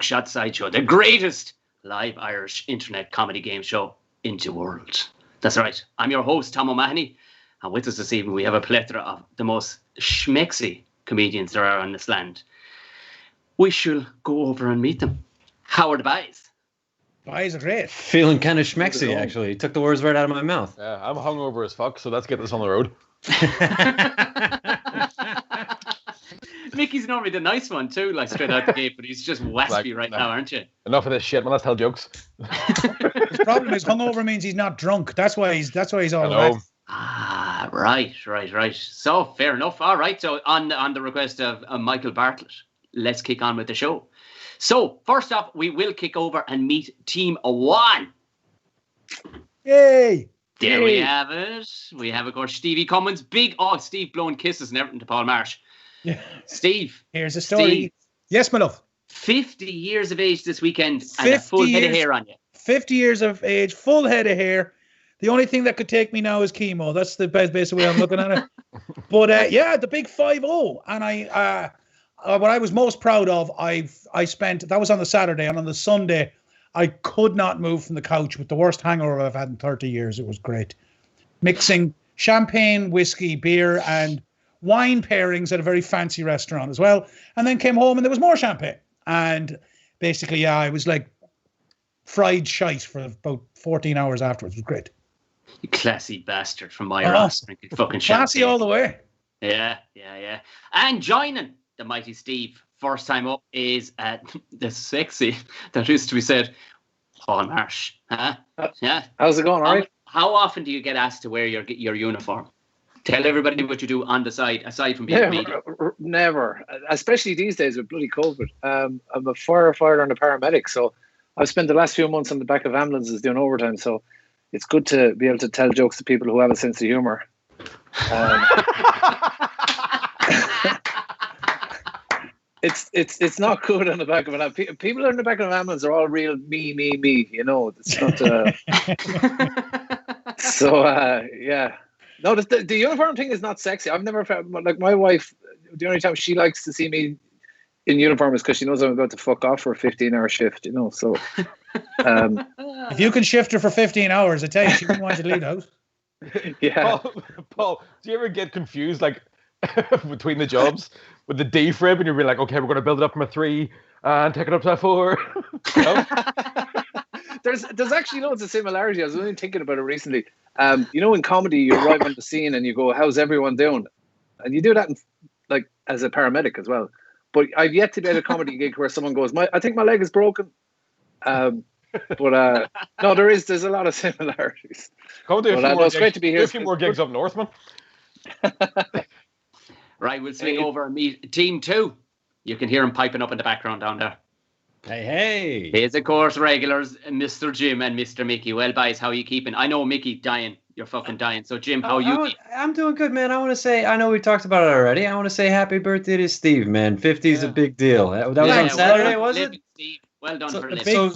Buckshot Sideshow, the greatest live Irish internet comedy game show in the world. That's right. I'm your host, Tom O'Mahony, and with us this evening we have a plethora of the most schmexy comedians there are on this land. We shall go over and meet them. How are the boys? Boys are great. Feeling kind of schmexy, actually. You took the words right out of my mouth. Yeah, I'm hungover as fuck, so let's get this on the road. Micky's normally the nice one too, like straight out the gate, but he's just waspy right now, aren't you? Enough of this shit, man. Let's tell jokes. His problem is hungover means he's not drunk. That's why he's all right. Ah, right. So fair enough. All right. So on the request of Michael Bartlett, let's kick on with the show. So first off, we will kick over and meet Team 1. Yay! There we have it. We have, of course, Stevie Cummins. Steve blowing kisses and everything to Paul Marsh. Yeah. Steve. Here's the story. Steve, yes, my love. 50 years of age this weekend and a full head of hair on you. 50 years of age, full head of hair. The only thing that could take me now is chemo. That's the best way I'm looking at it. But yeah, the big 5-0. And what I was most proud of, I spent, that was on the Saturday, and on the Sunday, I could not move from the couch with the worst hangover I've had in 30 years. It was great. Mixing champagne, whiskey, beer, and wine pairings at a very fancy restaurant as well. And then came home and there was more champagne. And basically, yeah, I was like fried shite for about 14 hours afterwards. It was great. You classy bastard from my ass. Fucking classy all the way. Yeah. And joining the mighty Steve, first time up, is the sexy, that is to be said, Paul Marsh. Huh? Yeah. How's it going? All right. How often do you get asked to wear your uniform? Tell everybody what you do on the side, aside from being a comedian. Never. Especially these days with bloody COVID. I'm a firefighter and a paramedic, so I've spent the last few months on the back of ambulances doing overtime, so it's good to be able to tell jokes to people who have a sense of humour. It's not good on the back of an ambulance. People in the back of an ambulance are all real me. You know, it's not. Yeah. No, the uniform thing is not sexy. I've never felt like my wife. The only time she likes to see me in uniform is because she knows I'm about to fuck off for a 15-hour shift. You know, so. If you can shift her for 15 hours, I tell you, she wouldn't want to leave the house. Yeah. Paul, do you ever get confused like between the jobs with the defib, and you're like, okay, we're going to build it up from a 3 and take it up to a 4? No? There's actually loads of similarity. I was only thinking about it recently. You know, in comedy, you arrive on the scene and you go, "How's everyone doing?" And you do that as a paramedic as well. But I've yet to be at a comedy gig where someone goes, "I think my leg is broken." No, there's a lot of similarities. It's great to be here. A few more gigs up north, man. Right, we'll swing over and meet Team 2. You can hear him piping up in the background down there. Hey. Here's, of course, regulars, Mr. Jim and Mr. Micky. Well, guys, how are you keeping? I know Micky dying. You're fucking dying. So, Jim, how are you keeping? I'm doing good, man. I want to say, I know we talked about it already. I want to say happy birthday to Steve, man. 50 is a big deal. That was on Saturday, was it? Steve. Well done for living.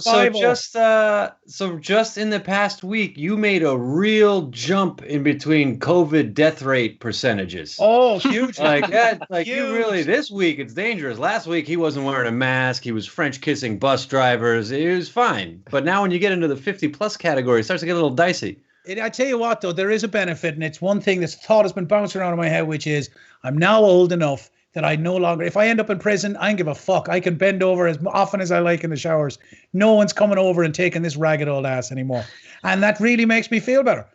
So just in the past week, you made a real jump in between COVID death rate percentages. Oh, huge! Huge. You really. This week it's dangerous. Last week he wasn't wearing a mask. He was French kissing bus drivers. It was fine. But now when you get into the 50+ category, it starts to get a little dicey. I tell you what, though, there is a benefit, and it's one thing that's thought has been bouncing around in my head, which is I'm now old enough that I no longer, if I end up in prison, I don't give a fuck. I can bend over as often as I like in the showers. No one's coming over and taking this ragged old ass anymore. And that really makes me feel better.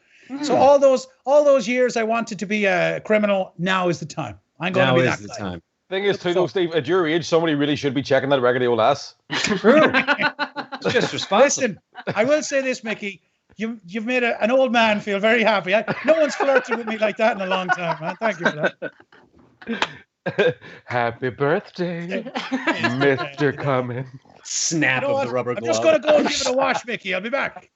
So all those years I wanted to be a criminal, now is the time. I'm going to be that guy. Time. Thing is, too, though, Steve, at your age, somebody really should be checking that raggedy old ass. True. It's just responsible. Listen, I will say this, Micky. You've made an old man feel very happy. No one's flirted with me like that in a long time, man. Thank you for that. Happy birthday, Mr. Cummins. Snap of the rubber glove. I'm just going to go and give it a wash, Micky. I'll be back.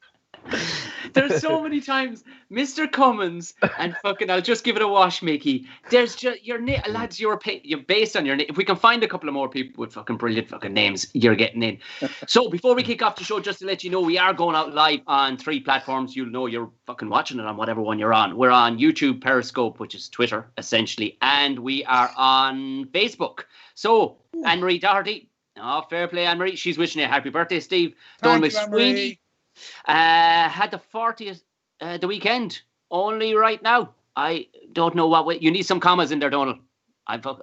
There's so many times, Mr. Cummins and fucking, I'll just give it a wash, Micky. There's just your name, lads. You're based on your name. If we can find a couple of more people with fucking brilliant fucking names, you're getting in. So before we kick off the show, just to let you know, we are going out live on 3 platforms. You'll know you're fucking watching it on whatever one you're on. We're on YouTube, Periscope, which is Twitter essentially, and we are on Facebook. So Anne-Marie Doherty, Oh, fair play, Anne-Marie. She's wishing you a happy birthday, Steve. Thank Donald you, Anne-Marie. McSweeney had the 40th the weekend. Only right now. I don't know what way. You need some commas in there, Donald.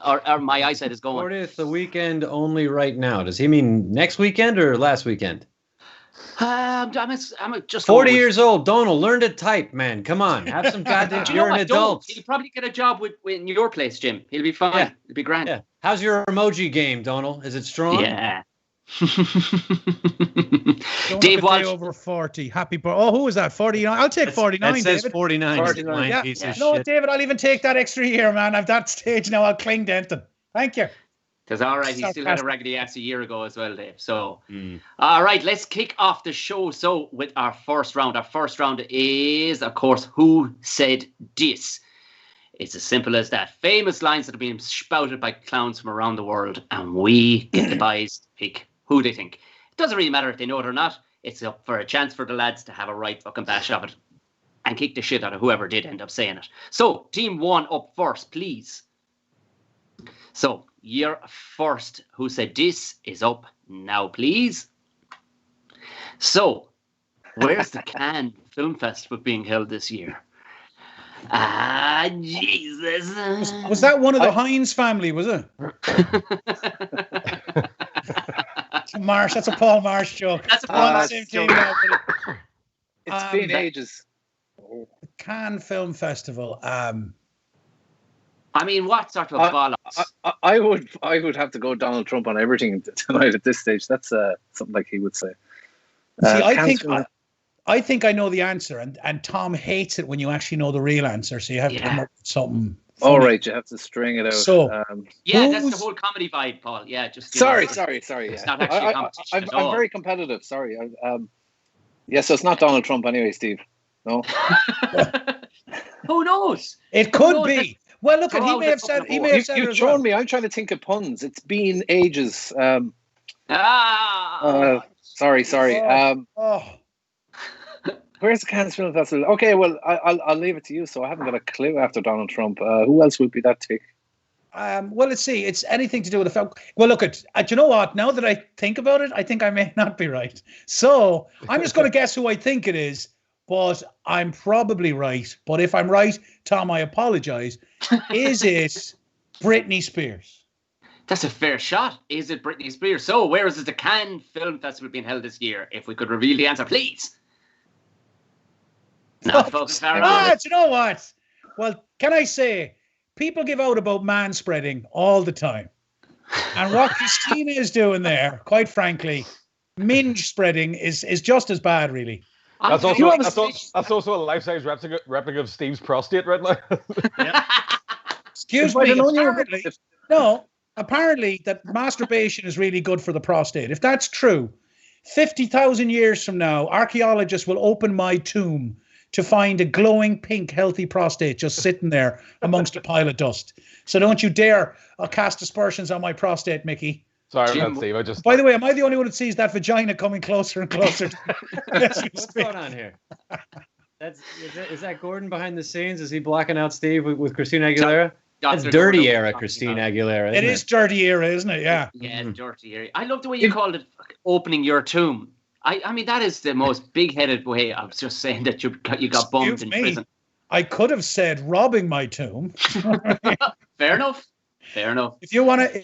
Or my eyesight is going. 40th the weekend only right now. Does he mean next weekend or last weekend? I'm just 40 years old. Donald, learn to type, man. Come on. Have some goddamn. Do you know You're an what? Don't. adult. He'll probably get a job in your place, Jim. He'll be fine. Yeah. He'll be grand. Yeah. How's your emoji game, Donald? Is it strong? Yeah. Don't Dave look a day Walsh. over 40. Happy birthday. Oh, who is that? 49. I'll take 49, That says David. 49. 49. Blind piece of You know what, shit. David? I'll even take that extra year, man. I've that stage now. I'll cling Denton. Thank you. Because, all right, he still had a Sarcastic. raggedy ass a year ago as well, Dave. So, all right, let's kick off the show. So, with our first round. Our first round is, of course, Who Said This? It's as simple as that. Famous lines that are being spouted by clowns from around the world. And we get the boys to pick who they think. It doesn't really matter if they know it or not. It's up for a chance for the lads to have a right fucking bash of it. And kick the shit out of whoever did end up saying it. So, team one up first, please. So, your first Who Said This is up now, please. So, where's the Cannes Film Festival being held this year? Ah, Jesus. Was that one of the Hines family, was it? Marsh, that's a Paul Marsh joke. That's a We're on Paul the same Marsh team joke. now, buddy. It's been ages. Cannes Film Festival. I mean, what sort of bollocks? I would have to go Donald Trump on everything tonight at this stage. That's something like he would say. See, I think I know the answer, and Tom hates it when you actually know the real answer. So you have to come up with something. All funny. right, you have to string it out. So, Yeah, that's the whole comedy vibe, Paul. Yeah, just sorry. It's Yeah. not actually a competition at all. I'm very competitive. Sorry. Yeah, so it's not Donald Trump anyway, Steve. No. Who knows? It could be. Well, look, Throw he out may a have couple said. of He more. may have said it You've as shown well. me. I'm trying to think of puns. It's been ages. Sorry. Oh, Where's the Cannes Film Festival? Okay, well, I'll leave it to you. So I haven't got a clue after Donald Trump. Who else would be that tick? well, let's see. It's anything to do with the film. Well, look, do you know what? Now that I think about it, I think I may not be right. So I'm just going to guess who I think it is, but I'm probably right. But if I'm right, Tom, I apologize. Is it Britney Spears? That's a fair shot. Is it Britney Spears? So, where is the Cannes Film Festival being held this year? If we could reveal the answer, please. Not fucking fair. Do you know what? Well, can I say, people give out about man-spreading all the time. And what Christina is doing there, quite frankly, minge-spreading is just as bad, really. That's also a life-size replica of Steve's prostate right now. Excuse me. Apparently that masturbation is really good for the prostate. If that's true, 50,000 years from now, archaeologists will open my tomb to find a glowing pink, healthy prostate just sitting there amongst a pile of dust. So don't you dare cast aspersions on my prostate, Mickey. Sorry, Jim, Steve. By the way, am I the only one that sees that vagina coming closer and closer? What's going on here? Is that Gordon behind the scenes? Is he blocking out Steve with Christina Aguilera? That's dirty era Christina Aguilera. It is dirty era, isn't it? Yeah. Yeah, dirty area. I love the way you called it opening your tomb. I mean, that is the most big-headed way. I was just saying that you got bummed in prison. I could have said robbing my tomb. Fair enough. If you want to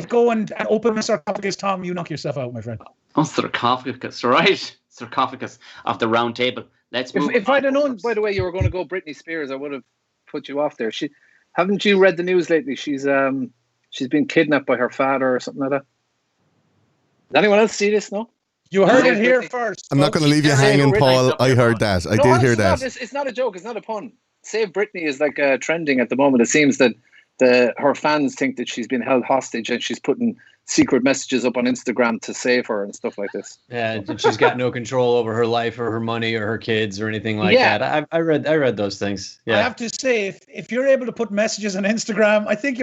go and open a sarcophagus, Tom, you knock yourself out, my friend. Oh, sarcophagus, right? Sarcophagus off the round table. Let's move. If I'd have known, by the way, you were going to go Britney Spears, I would have put you off there. Haven't you read the news lately? She's been kidnapped by her father or something like that. Does anyone else see this? No. You heard it here first. I'm not going to leave you hanging, Paul. I heard that. I did hear that. It's not a joke. It's not a pun. Save Britney is like trending at the moment. It seems that her fans think that she's been held hostage and she's putting secret messages up on Instagram to save her and stuff like this. Yeah, she's got no control over her life or her money or her kids or anything like that. I read those things. Yeah. I have to say, if you're able to put messages on Instagram, I think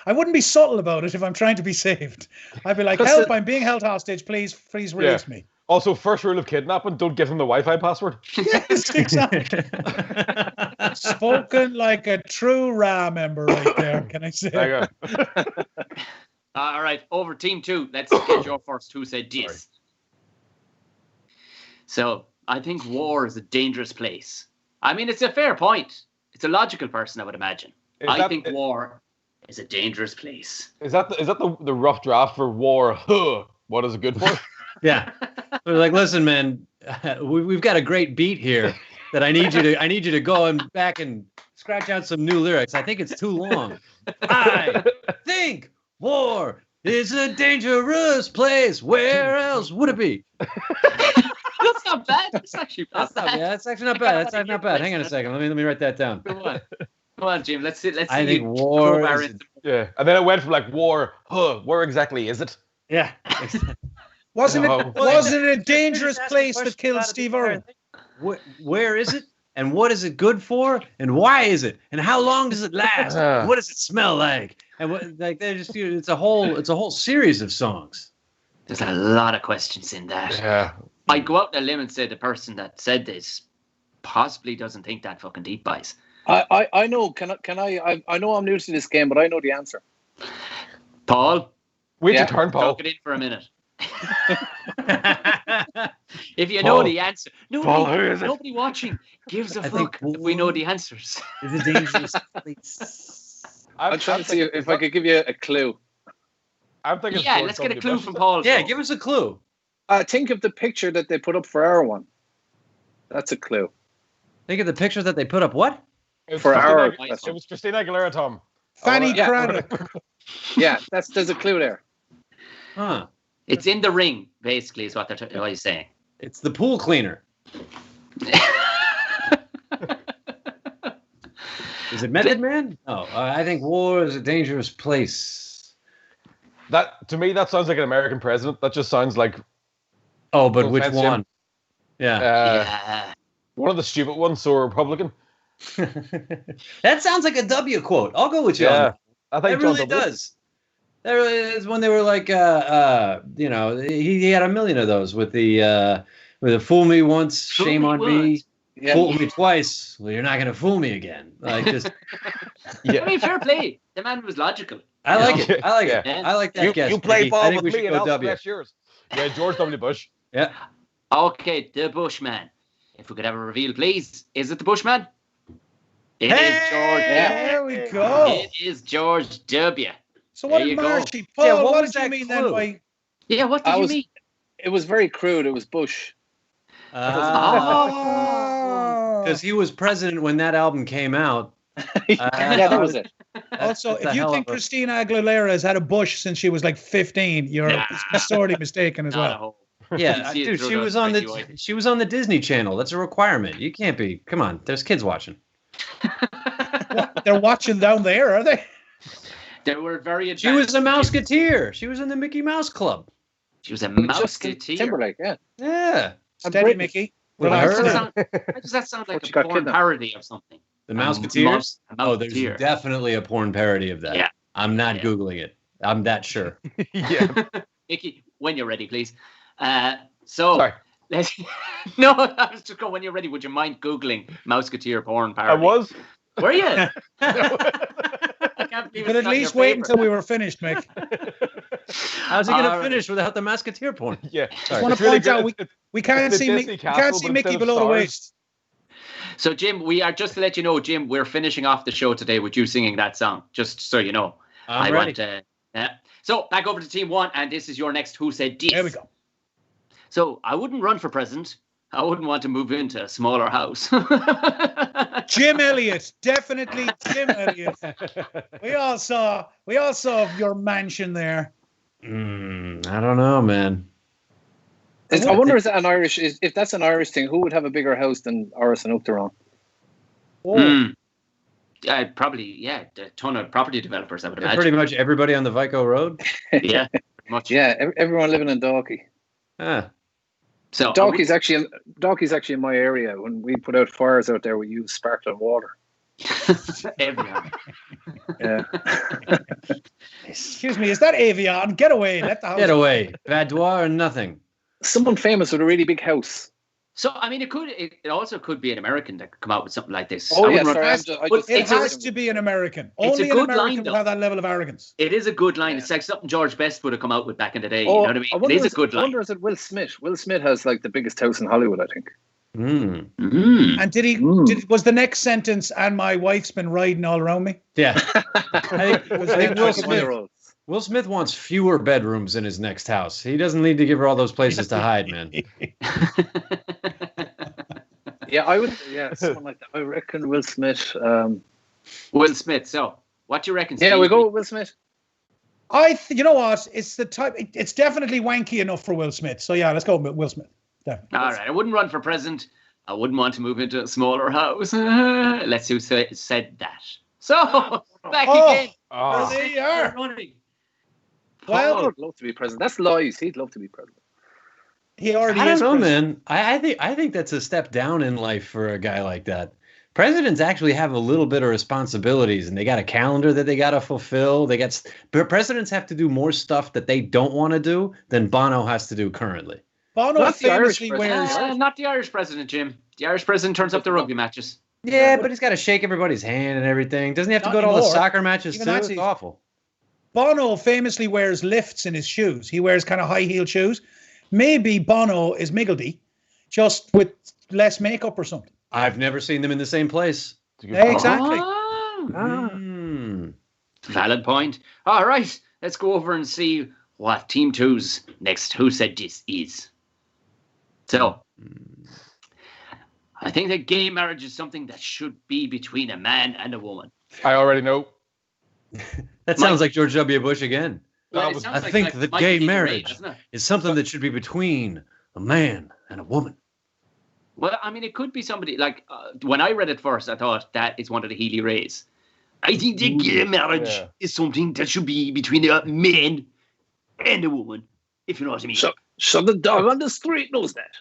I wouldn't be subtle about it if I'm trying to be saved. I'd be like, help, I'm being held hostage. Please release me. Also, first rule of kidnapping, don't give them the Wi-Fi password. Yes, exactly. Spoken like a true RA member right there, can I say? There you go. All right, over team 2. Let's get your first Who Said This. Sorry. So I think war is a dangerous place. I mean, it's a fair point. It's a logical person, I would imagine. I think war is a dangerous place. Is that the rough draft for war? Huh. What is it good for? Yeah. They're like, listen, man, we've got a great beat here that I need you to go and back and scratch out some new lyrics. I think it's too long. I think war is a dangerous place. Where else would it be? That's not bad. That's actually not bad. That's actually not bad. That's not bad. Hang on a second. Let me write that down. Come on, Jim. Let's see. I think war is... Yeah, and then it went from like war. Huh, where exactly is it? Yeah. Wasn't it a dangerous place that killed Steve Irwin? Where is it? And what is it good for? And why is it? And how long does it last? What does it smell like? And what, like they just it's a whole series of songs. There's a lot of questions in that. Yeah. I'd go out on a limb and say the person that said this possibly doesn't think that fucking deep, guys. I know. I know I'm new to this game, but I know the answer. Paul? Wait your turn, Paul. Talk it in for a minute. If you know the answer. Nobody watching gives a fuck if we know the answers. It's a dangerous place. I'm trying to see if I could give you a clue. I'm thinking. Yeah, let's get a clue from Paul. Yeah, give us a clue. Think of the picture that they put up for our one. That's a clue. Think of the picture that they put up. What? For our. It was Christina Aguilera, Tom. Fanny Craddock. Yeah, there's a clue there. Huh. It's in the ring, basically, is what you're saying. It's the pool cleaner. Is it Method Man? No, I think war is a dangerous place. That to me, that sounds like an American president. That just sounds like. Oh, but which one? Yeah. One of the stupid ones, so a Republican. That sounds like a W quote. I'll go with you. Yeah, I think it really does. That really is when they were like, he had a million of those with the fool me once, shame on me. Yeah. Fool me twice. Well, you're not gonna fool me again. Like just. Yeah. I mean, fair play. The man was logical. I like it. I like it. I like that guess. You play ball with me, and I'll W. smash yours. Yeah, George W. Bush. Yeah. Okay, the Bushman. If we could have a reveal, please. Is it the Bushman? It is George. There we go. It is George W. So what did Marshy? Paul, what did you mean then? Yeah, what did you mean? It was very crude. It was Bush. Because he was president when that album came out. Yeah, that was it. Also, if you think Christina Aguilera has had a bush since she was like 15, you're sorely mistaken as well. Yeah, dude, she was on the Disney Channel. That's a requirement. You can't be. Come on, there's kids watching. They're watching down there, are they? They were very advanced. She was a Mouseketeer. She was in the Mickey Mouse Club. She was a Mouseketeer. Timberlake, yeah. Yeah. Steady, Mickey. Why does that sound like a porn parody of something? The Mouseketeers? Oh, there's definitely a porn parody of that. Yeah. I'm not Googling it. I'm that sure. Yeah. Mickey, when you're ready, please. Sorry. No, I was just going, when you're ready, would you mind Googling Mouseketeer porn parody? I was. Were you? You could at least wait until we were finished, Mick. How's he going to finish without the Mouseketeer porn? Yeah. I want to point out we can't see Mickey below the waist. So, Jim, we are, just to let you know, Jim, we're finishing off the show today with you singing that song, just so you know. I'm ready. So, back over to Team 1, and this is your next Who Said This. There we go. So, I wouldn't run for president. I wouldn't want to move into a smaller house. Jim Elliott, definitely Jim Elliott. We all saw your mansion there. I don't know, man. I wonder if that's an Irish thing, who would have a bigger house than Oris and Uachtaráin? Probably, a ton of property developers, I would imagine. Pretty much everybody on the Vico Road. Yeah, pretty much. Yeah, everyone living in Dalkey. So Dalkey's actually in my area. When we put out fires out there, we use sparkling water. Everyone. Yeah. Excuse me, is that Avion? Get away! Let the house get away. Badois or nothing. Someone famous with a really big house. So I mean, it also could be an American that could come out with something like this. Oh I yeah, wouldn't run- sorry. It has to be an American. It's a Only an good American line, will have that level of arrogance. It is a good line. Yeah. It's like something George Best would have come out with back in the day. Oh, You know what I mean? It is a good I line. wonder is it Will Smith? Will Smith has like the biggest house in Hollywood, I think. Mm. And was the next sentence, and my wife's been riding all around me? Yeah. I think Will Smith wants fewer bedrooms in his next house. He doesn't need to give her all those places to hide, man. Yeah, I would. Yeah, someone like that. I reckon Will Smith. Will Smith. So, what do you reckon? Yeah, Steve? we go with Will Smith. You know what? It's the type. It's definitely wanky enough for Will Smith. So yeah, let's go with Will Smith. Definitely. All right. I wouldn't run for president. I wouldn't want to move into a smaller house. Let's see who said that. So, back again. Oh. There you are. Well, I would love to be president. That's lies. He'd love to be president. He already I don't is know, president. man. I think that's a step down in life for a guy like that. Presidents actually have a little bit of responsibilities, and they got a calendar that they got to fulfill. Presidents have to do more stuff that they don't want to do than Bono has to do currently. Bono famously wears. Not the Irish president, Jim. The Irish president turns up the rugby matches. Yeah, but he's got to shake everybody's hand and everything. Doesn't he have to Not go to all the anymore. soccer matches Even too? that's It's easy. awful. Bono famously wears lifts in his shoes. He wears kind of high heel shoes. Maybe Bono is Miggledy, just with less makeup or something. I've never seen them in the same place. Exactly. Valid point. All right, let's go over and see what Team 2's next Who Said This is. So, I think that gay marriage is something that should be between a man and a woman. I already know. That sounds like George W. Bush again. Well, it was- sounds I think that gay Micky marriage doesn't it? is something that should be between a man and a woman. Well, I mean, it could be somebody like when I read it first, I thought that is one of the Healy Rays. I think the gay marriage is something that should be between a man and a woman, if you know what I mean. So the dog on the street knows that.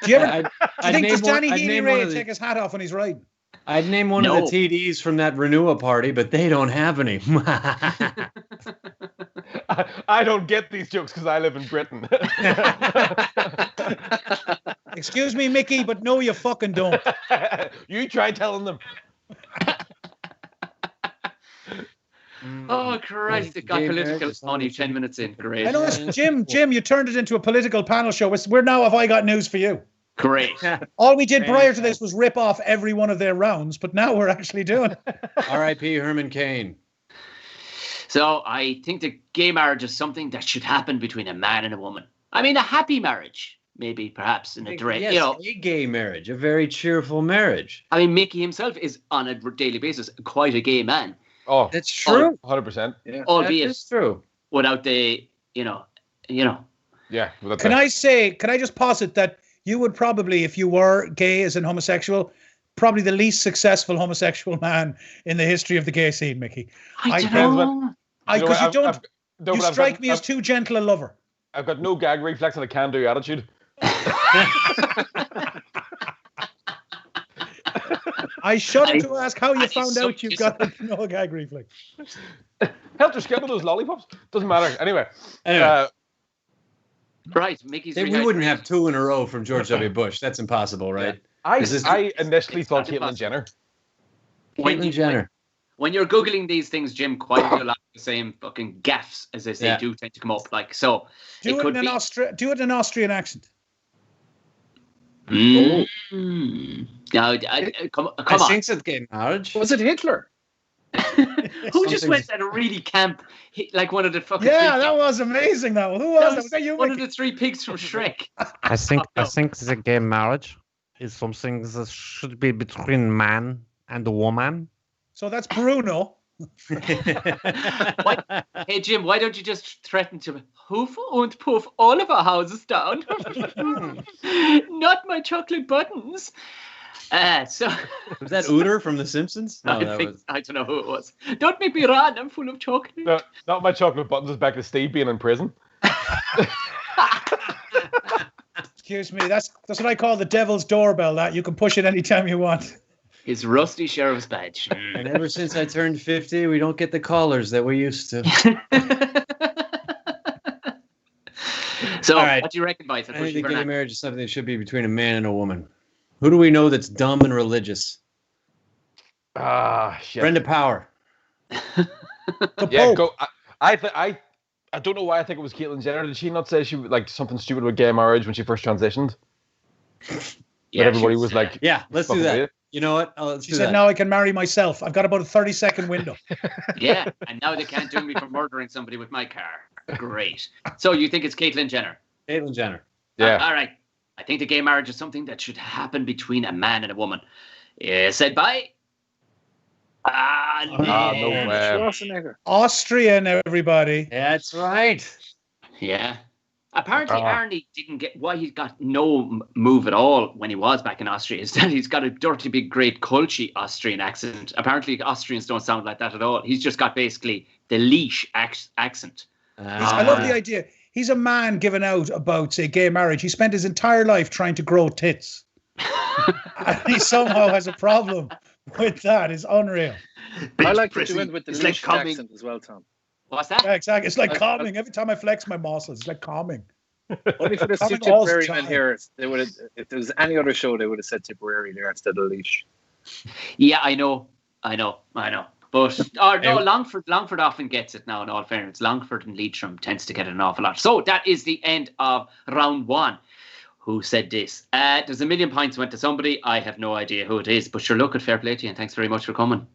Do you ever? Do you think does Danny Healy Ray take his hat off when he's riding? I'd name one of the TDs from that Renua party, but they don't have any. I don't get these jokes because I live in Britain. Excuse me, Mickey, but no, you fucking don't. You try telling them. Oh, Christ, it got political only 10 minutes in. Great. I know, Jim, you turned it into a political panel show. We're now, have I got news for you? Great. All we did prior to this was rip off every one of their rounds, but now we're actually doing it. R.I.P. Herman Cain. So I think that gay marriage is something that should happen between a man and a woman. I mean, a happy marriage, maybe, perhaps, in a direct, Yes, a gay marriage, a very cheerful marriage. I mean, Mickey himself is, on a daily basis, quite a gay man. Oh, that's true. 100%. Yeah, albeit that's true. Without the, you know. Yeah. Can I just posit that you would probably, if you were gay as an homosexual, probably the least successful homosexual man in the history of the gay scene, Mickey. I don't know. Because you strike me as too gentle a lover. I've got no gag reflex and a can-do attitude. I shudder to ask how you found out you've got no gag reflex. Helter Skelter, those lollipops. Doesn't matter. Anyway. Right, Mickey's. We wouldn't have two in a row from George W. Bush. That's impossible, right? Yeah. I initially thought Caitlyn Jenner. Caitlyn Jenner. When you're Googling these things, Jim, quite a lot of the same fucking gaffes, as they say, do tend to come up. Like, so do it in an Austrian accent. Now, come on. I think it's gay marriage. Was it Hitler? Who just went at a really camp, like one of the fucking? Yeah, that was amazing. Who was that? Was that you? One of the three pigs from Shrek. I think the gay marriage is something that should be between man and a woman. So that's Bruno. Hey Jim, why don't you just threaten to hoof and poof all of our houses down? Not my chocolate buttons. So was that Uter from The Simpsons? No, I don't know who it was. Don't make me run. I'm full of chocolate. No, not my chocolate buttons. Is back to Steve being in prison. Excuse me. That's what I call the devil's doorbell. That you can push it anytime you want. His rusty sheriff's badge. And ever since I turned 50, we don't get the callers that we used to. So, All right. what do you reckon, boys? I think the gay marriage is something that should be between a man and a woman. Who do we know that's dumb and religious? Shit. Friend of power. Yeah, go. I don't know why I think it was Caitlyn Jenner. Did she not say she like something stupid with gay marriage when she first transitioned? Yeah, but everybody was like, yeah, let's do that. Weird. You know what? She said, now I can marry myself. I've got about a 30-second window. Yeah, and now they can't do me for murdering somebody with my car. Great. So you think it's Caitlyn Jenner? Caitlyn Jenner. Yeah. All right. I think the gay marriage is something that should happen between a man and a woman. Said by... no way. Schwarzenegger. Austrian, everybody. That's right. Yeah. Apparently, Arnie didn't get why he got no move at all when he was back in Austria. Is that he's got a dirty, big, great, culchy Austrian accent. Apparently, Austrians don't sound like that at all. He's just got basically the leash accent. I love the idea. He's a man giving out about, say, gay marriage. He spent his entire life trying to grow tits. And he somehow has a problem with that. It's unreal. I like that you went with the leash accent as well, Tom. What's that? Yeah, exactly. It's like calming. Every time I flex my muscles, it's like calming. Only for the Tipperary men here, they would have. If there was any other show, they would have said Tipperary there instead of leash. Yeah, I know. But Longford often gets it now. In all fairness, Longford and Leitrim tends to get it an awful lot. So that is the end of round one. Who said this? There's a million points went to somebody. I have no idea who it is, but sure, look at fair play to you, and thanks very much for coming.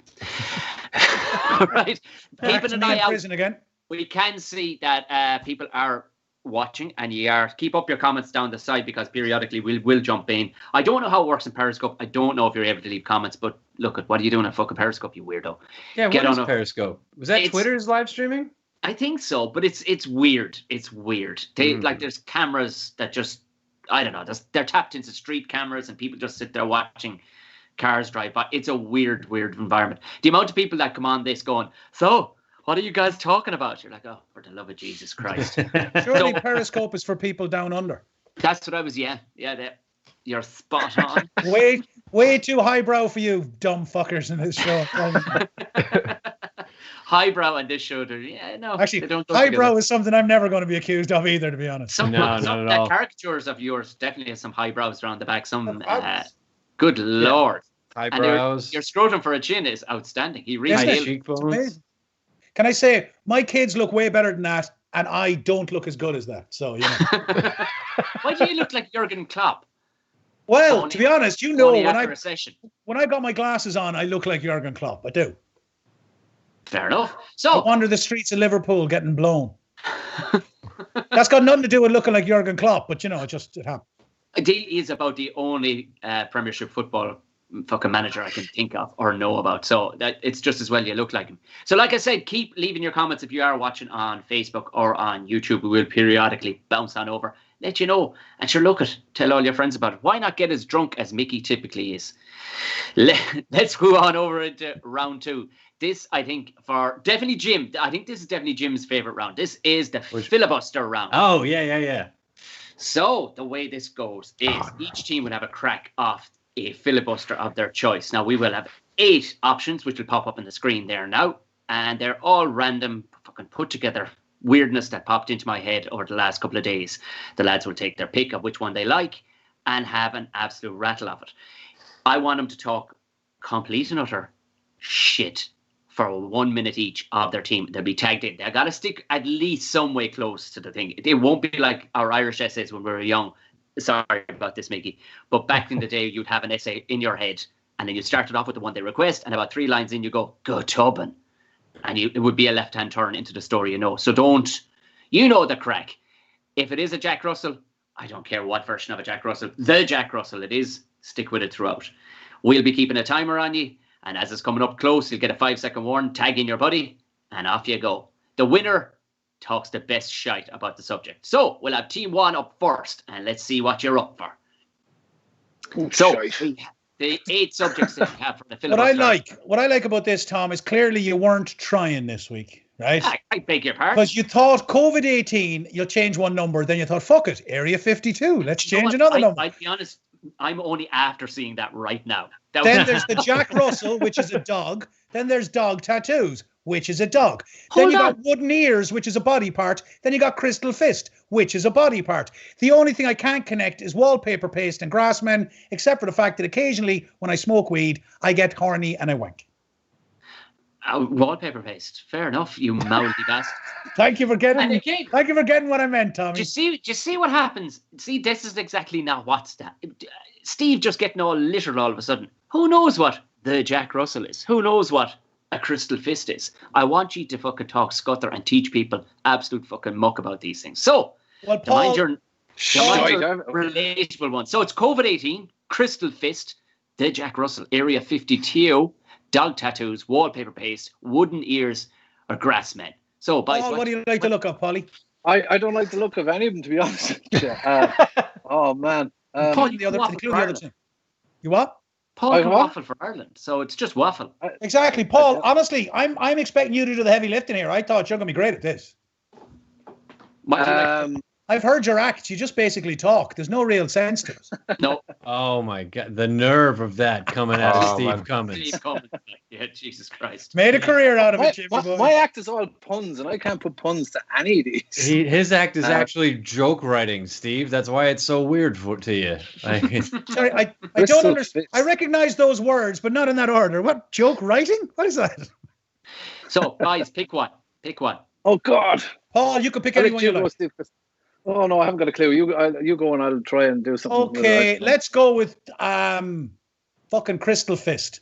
Right, keeping an eye out. Prison again. We can see that people are watching, and keep up your comments down the side because periodically we'll jump in. I don't know how it works in Periscope. I don't know if you're able to leave comments, but look at what are you doing on fucking Periscope, you weirdo? Yeah, what is Periscope? Was that Twitter's live streaming? I think so, but it's weird. It's weird. They like there's cameras that just I don't know. They're tapped into street cameras, and people just sit there watching cars drive by. It's a weird environment. The amount of people that come on this going, so what are you guys talking about? You're like, oh, for the love of Jesus Christ. Surely Periscope is for people down under. That's what I was, yeah. You're spot on. way too highbrow for you dumb fuckers in this show. Highbrow and this show, no. Actually, highbrow is something I'm never going to be accused of either, to be honest. Some caricatures of yours definitely has some highbrows around the back. Good Lord. Highbrows. Your scrotum for a chin is outstanding. He really high cheekbones. Can I say, my kids look way better than that, and I don't look as good as that. So, you know. Why do you look like Jurgen Klopp? Well, to be honest, you know, when I got my glasses on, I look like Jurgen Klopp. I do. Fair enough. So I wander the streets of Liverpool getting blown. That's got nothing to do with looking like Jurgen Klopp, but you know, it happened. He is about the only Premiership football fucking manager I can think of or know about. So that it's just as well you look like him. So like I said, keep leaving your comments if you are watching on Facebook or on YouTube. We will periodically bounce on over, let you know. And sure, look it, tell all your friends about it. Why not get as drunk as Micky typically is? Let's move on over into round two. This, I think, for definitely Jim. I think this is definitely Jim's favorite round. This is the filibuster round. Oh, yeah. So the way this goes is each team would have a crack off a filibuster of their choice. Now we will have 8 options, which will pop up on the screen there now, and they're all random, fucking put together weirdness that popped into my head over the last couple of days. The lads will take their pick of which one they like and have an absolute rattle of it. I want them to talk complete and utter shit for 1 minute each of their team. They'll be tagged in. They've got to stick at least some way close to the thing. It won't be like our Irish essays when we were young. Sorry about this, Micky. But back in the day, you'd have an essay in your head, and then you started off with the one they request, and about 3 lines in, you go, "Good Tubman." And it would be a left-hand turn into the story, you know. So you know the crack. If it is a Jack Russell, I don't care what version of a Jack Russell, the Jack Russell it is, stick with it throughout. We'll be keeping a timer on you, and as it's coming up close, you'll get a 5-second warning, tag in your buddy, and off you go. The winner talks the best shite about the subject. So we'll have team 1 up first, and let's see what you're up for. The 8 subjects that we have for the filibuster. What I like about this, Tom, is clearly you weren't trying this week, right? I beg your pardon. Because you thought COVID-18, you'll change one number, then you thought, fuck it, Area 52, let's change another number. I'll be honest, I'm only after seeing that right now. Then there's the Jack Russell, which is a dog. Then there's dog tattoos. which is a dog. Hold Then you on. got wooden ears, which is a body part. Then you got crystal fist, which is a body part. The only thing I can't connect is wallpaper paste and grassmen, except for the fact that occasionally when I smoke weed, I get horny and I wank. Wallpaper paste. Fair enough, you mouthy bastard. Thank you for getting. And again, Thank you for getting what I meant, do Tommy. you see what happens? See, this is exactly not what's that. Steve just getting all literal all of a sudden. Who knows what the Jack Russell is? Who knows what a crystal fist is? I want you to fucking talk scutter and teach people absolute fucking muck about these things. So, Well, to mind Paul, your relatable one. So it's COVID-18, crystal fist, the Jack Russell, Area 52, dog tattoos, wallpaper paste, wooden ears, or grass men. So, boys, Paul, what do you like to look up, Polly? I don't like the look of any of them, to be honest with you. Oh, man. Paul, The you other, waffle include for the other Ireland. two. You what? Paul I can what? waffle for Ireland, so it's just waffle. Exactly, Paul. Honestly, I'm expecting you to do the heavy lifting here. I thought you're going to be great at this. What do you like? I've heard your act. You just basically talk. There's no real sense to it. No, Oh my God, the nerve of that coming out of Oh, Steve man. Cummins. Steve Cummins. Yeah, Jesus Christ. Made a career out of it, Jimmy boy. My act is all puns, and I can't put puns to any of these. His act is actually joke writing, Steve. That's why it's so weird to you. Sorry, I don't Crystal understand. fist. I recognize those words, but not in that order. What, joke writing? What is that? So, guys, pick one. Pick one. Oh, God. Paul, you can pick I'll let anyone you go, like. Steve. Oh, no, I haven't got a clue. You go and I'll try and do something. Okay, let's go with fucking Crystal Fist.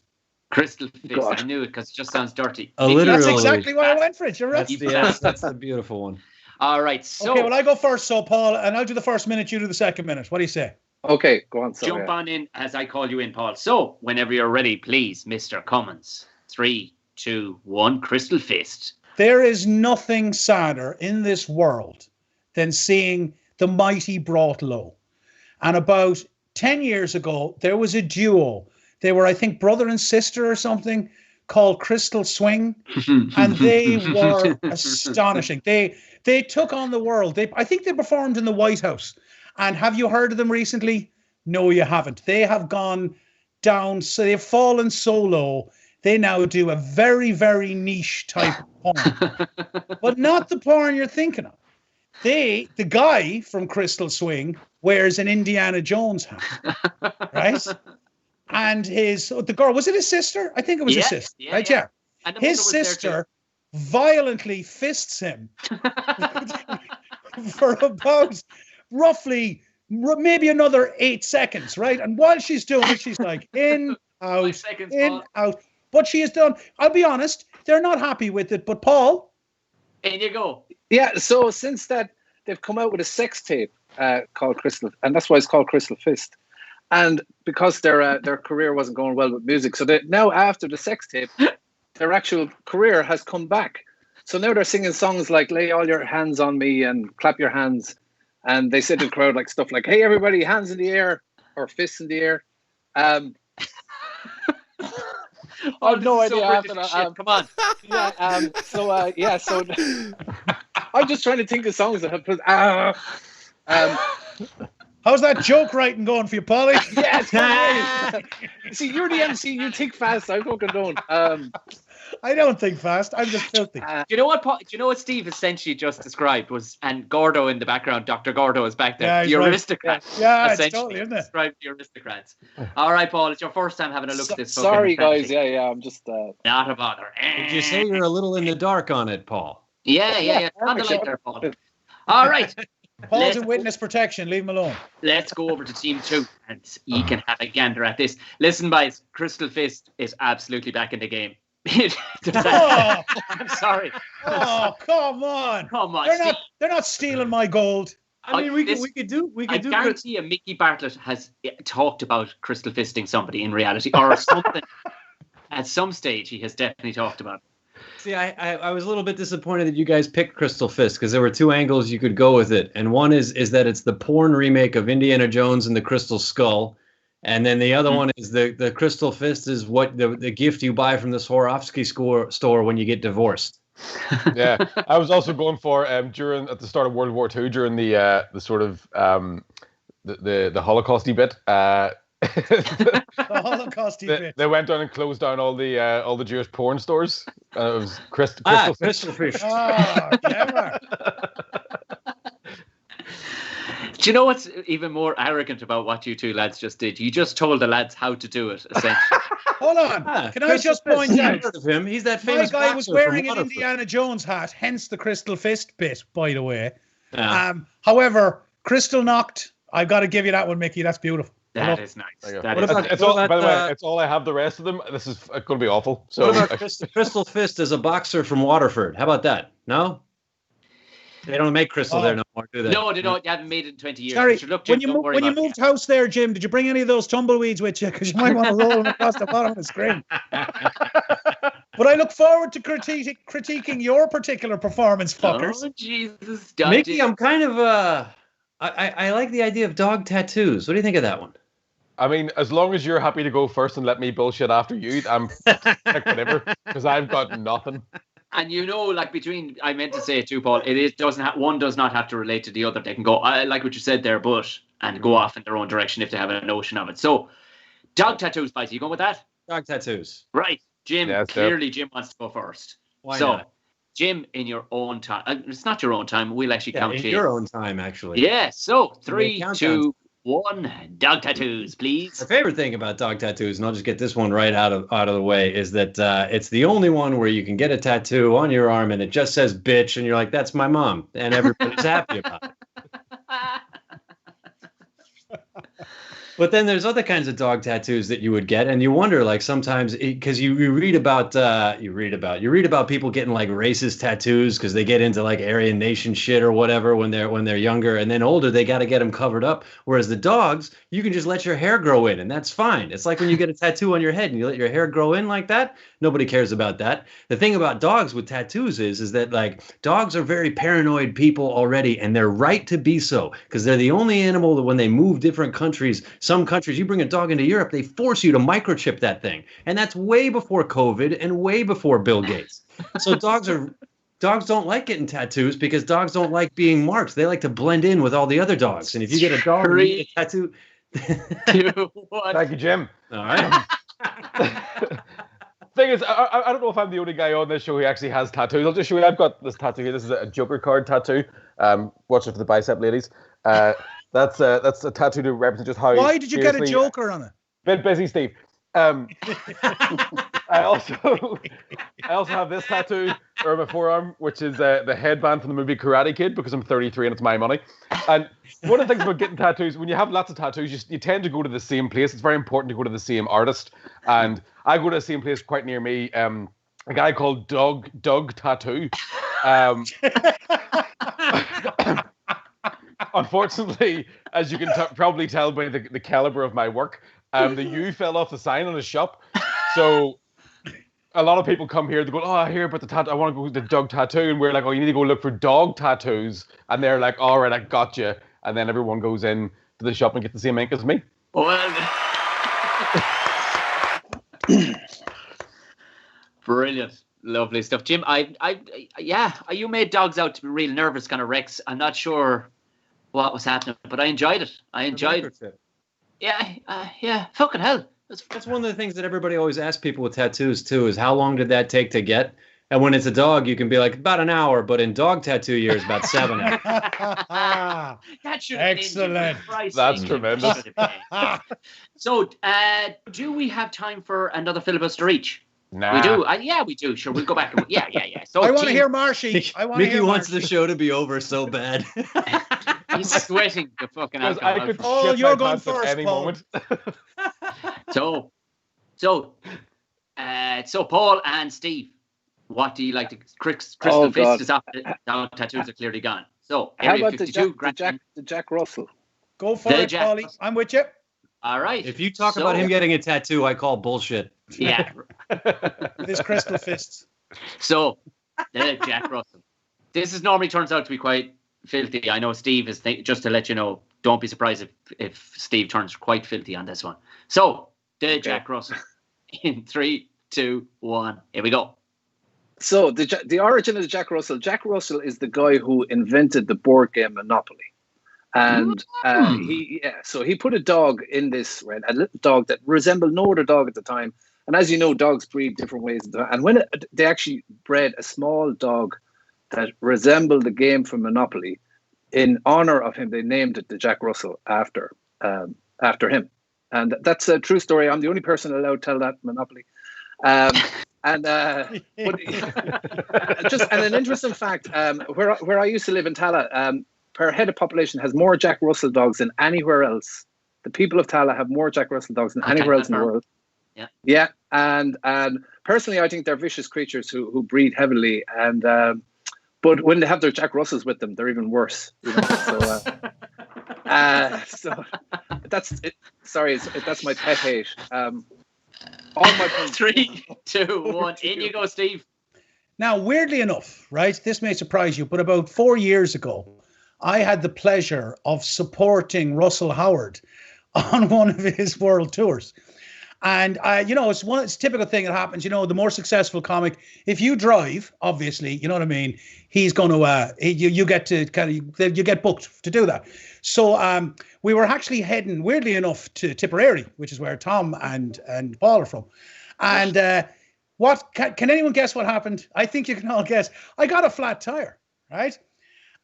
Crystal Fist. God. I knew it because it just sounds dirty. Literally. That's exactly why I went for it. You're right. That's the beautiful one. All right, so Okay, well, I go first, so Paul, and I'll do the first minute, you do the second minute. What do you say? Okay, go on. Sorry. jump on in as I call you in, Paul. So, whenever you're ready, please, Mr. Cummins. 3, 2, 1, Crystal Fist. There is nothing sadder in this world than seeing the mighty brought low. And about 10 years ago, there was a duo. They were, I think, brother and sister or something, called Crystal Swing. And they were astonishing. They took on the world. I think they performed in the White House. And have you heard of them recently? No, you haven't. They have gone down. So they've fallen so low. They now do a very, very niche type of porn. But not the porn you're thinking of. The guy from Crystal Swing wears an Indiana Jones hat, right? And the girl, was it his sister? I think it was his sister, right? Yeah. And the His mother was there sister violently fists him for about roughly maybe another 8 seconds, right? And while she's doing it, she's like in, out, 5 seconds, in, Paul. out. But she has done, I'll be honest, they're not happy with it. But Paul, In you go. Yeah, so since that, they've come out with a sex tape called Crystal, and that's why it's called Crystal Fist. And because their career wasn't going well with music, so now after the sex tape, their actual career has come back. So now they're singing songs like "Lay All Your Hands on Me" and "Clap Your Hands," and they say to the crowd like stuff like "Hey everybody, hands in the air" or "Fists in the air." I've no idea after that. Come on. Yeah, so I'm just trying to think of songs that have put. how's that joke writing going for you, Polly? Yeah, it's fine. See, you're the MC. You think fast. I fucking don't. I don't think fast. I'm just filthy. Do you know what? Do you know what Steve essentially just described was, and Gordo in the background, Dr. Gordo is back there. Yeah, he's The right. aristocrats. Yeah, it's essentially totally, isn't it? described the aristocrats. All right, Paul, it's your first time having a look at this. fucking Sorry, guys. fantasy. Yeah. I'm just. Not a bother. Did you say you're a little in the dark on it, Paul? Yeah. On the light there, Paul. All right. Paul's in witness protection. Leave him alone. Let's go over to team 2 and you can have a gander at this. Listen, boys, Crystal Fist is absolutely back in the game. Oh, I'm sorry. oh, come on. Come on, They're not stealing my gold. I mean, we could do. I guarantee you, Micky Bartlett has talked about crystal fisting somebody in reality or something. At some stage, he has definitely talked about it. See, I was a little bit disappointed that you guys picked Crystal Fist because there were two angles you could go with it, and one is that it's the porn remake of Indiana Jones and the Crystal Skull, and then the other one is the Crystal Fist is what the gift you buy from the Swarovski store when you get divorced. Yeah, I was also going for at the start of World War II during the sort of the Holocausty bit. The Holocaust bit. They went down and closed down all the Jewish porn stores. It was crystal fish. Oh, clever. Do you know what's even more arrogant about what you two lads just did? You just told the lads how to do it, essentially. Hold on. Can I just point out? Heard of him. He's that famous my guy was boxer wearing from an Waterford. Indiana Jones hat, hence the Crystal Fist bit, by the way. Yeah. However, Crystal knocked. I've got to give you that one, Mickey. That's beautiful. That is nice. By the way, it's all I have. The rest of them, this is going to be awful. So what about Crystal Fist as a boxer from Waterford? How about that? No? They don't make Crystal there no more, do they? No, they don't. They haven't made it in 20 years. Sorry, Look, Jim, when you moved house there, Jim, did you bring any of those tumbleweeds with you? Because you might want to roll them across the bottom of the screen. But I look forward to critiquing your particular performance, fuckers. Oh, Jesus. Mickey, I'm kind of... I like the idea of dog tattoos. What do you think of that one? I mean, as long as you're happy to go first and let me bullshit after you, I'm like whatever, because I've got nothing. And I meant to say it too, Paul, one does not have to relate to the other. They can go, I like what you said there, and go off in their own direction if they have a notion of it. So, dog tattoos, Spicy, you going with that? Dog tattoos. Right. Jim, Yes, clearly Jim wants to go first. Why not? Jim, in your own time, it's not your own time, we'll actually count in you. your own time, actually. Yeah, so 3, 2, 1, dog tattoos, please. My favorite thing about dog tattoos, and I'll just get this one right out of the way, is that it's the only one where you can get a tattoo on your arm and it just says bitch, and you're like, that's my mom, and everybody's happy about it. But then there's other kinds of dog tattoos that you would get, and you wonder, like, sometimes because you read about people getting like racist tattoos because they get into like Aryan Nation shit or whatever when they're younger, and then older they got to get them covered up. Whereas the dogs, you can just let your hair grow in, and that's fine. It's like when you get a tattoo on your head and you let your hair grow in like that. Nobody cares about that. The thing about dogs with tattoos is that like dogs are very paranoid people already, and they're right to be so because they're the only animal that when they move different countries. Some countries, you bring a dog into Europe, they force you to microchip that thing. And that's way before COVID and way before Bill Gates. So dogs don't like getting tattoos because dogs don't like being marked. They like to blend in with all the other dogs. And if you get a dog and you get a tattoo... 2, 1. Thank you, Jim. All right. Thing is, I don't know if I'm the only guy on this show who actually has tattoos. I'll just show you. I've got this tattoo here. This is a Joker card tattoo. Watch it for the bicep, ladies. That's a tattoo to represent just how. Why did you get a Joker on it? Bit busy, Steve. I also have this tattoo on my forearm, which is the headband from the movie Karate Kid, because I'm 33 and it's my money. And one of the things about getting tattoos, when you have lots of tattoos, you tend to go to the same place. It's very important to go to the same artist. And I go to the same place quite near me. A guy called Doug Tattoo. Unfortunately, as you can probably tell by the caliber of my work, the U fell off the sign on his shop. So a lot of people come here, they go, oh, I hear about the tattoo, I want to go to the Doug Tattoo. And we're like, oh, you need to go look for dog tattoos. And they're like, all right, I got you. And then everyone goes in to the shop and gets the same ink as me. Well, brilliant. Lovely stuff. Jim, you made dogs out to be real nervous, kind of Rex. I'm not sure what was happening, but I enjoyed it. Yeah, fucking hell. That's one of the things that everybody always asks people with tattoos too, is how long did that take to get? And when it's a dog, you can be like, about an hour, but in dog tattoo years, about 7 hours. That should excellent. That's tremendous. So, do we have time for another filibuster each? Nah. We do. We do. Sure, we'll go back. Yeah. So I want to hear Marshy. Mickey wants the show to be over so bad. He's sweating the fucking alcohol. I could Paul, shit you're my going pants at first, any Paul. moment. So Paul and Steve, what do you like to? Crystal Fist is up. Now tattoos are clearly gone. So How Area about 52, the Jack Russell? Go for it, Paulie. I'm with you. All right. If you talk about him getting a tattoo, I call bullshit. Yeah. With his crystal fists. So, the Jack Russell. This normally turns out to be quite filthy. I know Steve is just to let you know. Don't be surprised if Steve turns quite filthy on this one. So, the Jack Russell. In 3, 2, 1. Here we go. So the origin of Jack Russell. Jack Russell is the guy who invented the board game Monopoly. And so he put a dog in this, right, a little dog that resembled no other dog at the time. And as you know, dogs breed different ways. And when they actually bred a small dog that resembled the game from Monopoly, in honor of him, they named it the Jack Russell after him. And that's a true story. I'm the only person allowed to tell that Monopoly. But just an interesting fact, where I used to live in Tala, per head of population has more Jack Russell dogs than anywhere else. The people of Tala have more Jack Russell dogs than anywhere else in the world. Yeah. And personally, I think they're vicious creatures who breed heavily. And but when they have their Jack Russells with them, they're even worse. You know? So that's it. Sorry, that's my pet hate. All my points. 3, 2, 1. In you go, Steve. Now, weirdly enough, right? This may surprise you, but about 4 years ago, I had the pleasure of supporting Russell Howard on one of his world tours. And, it's a typical thing that happens. You know, the more successful comic, if you drive, obviously, you know what I mean, he's going to, you get to you get booked to do that. So we were actually heading, weirdly enough, to Tipperary, which is where Tom and Paul are from. And can anyone guess what happened? I think you can all guess. I got a flat tire, right?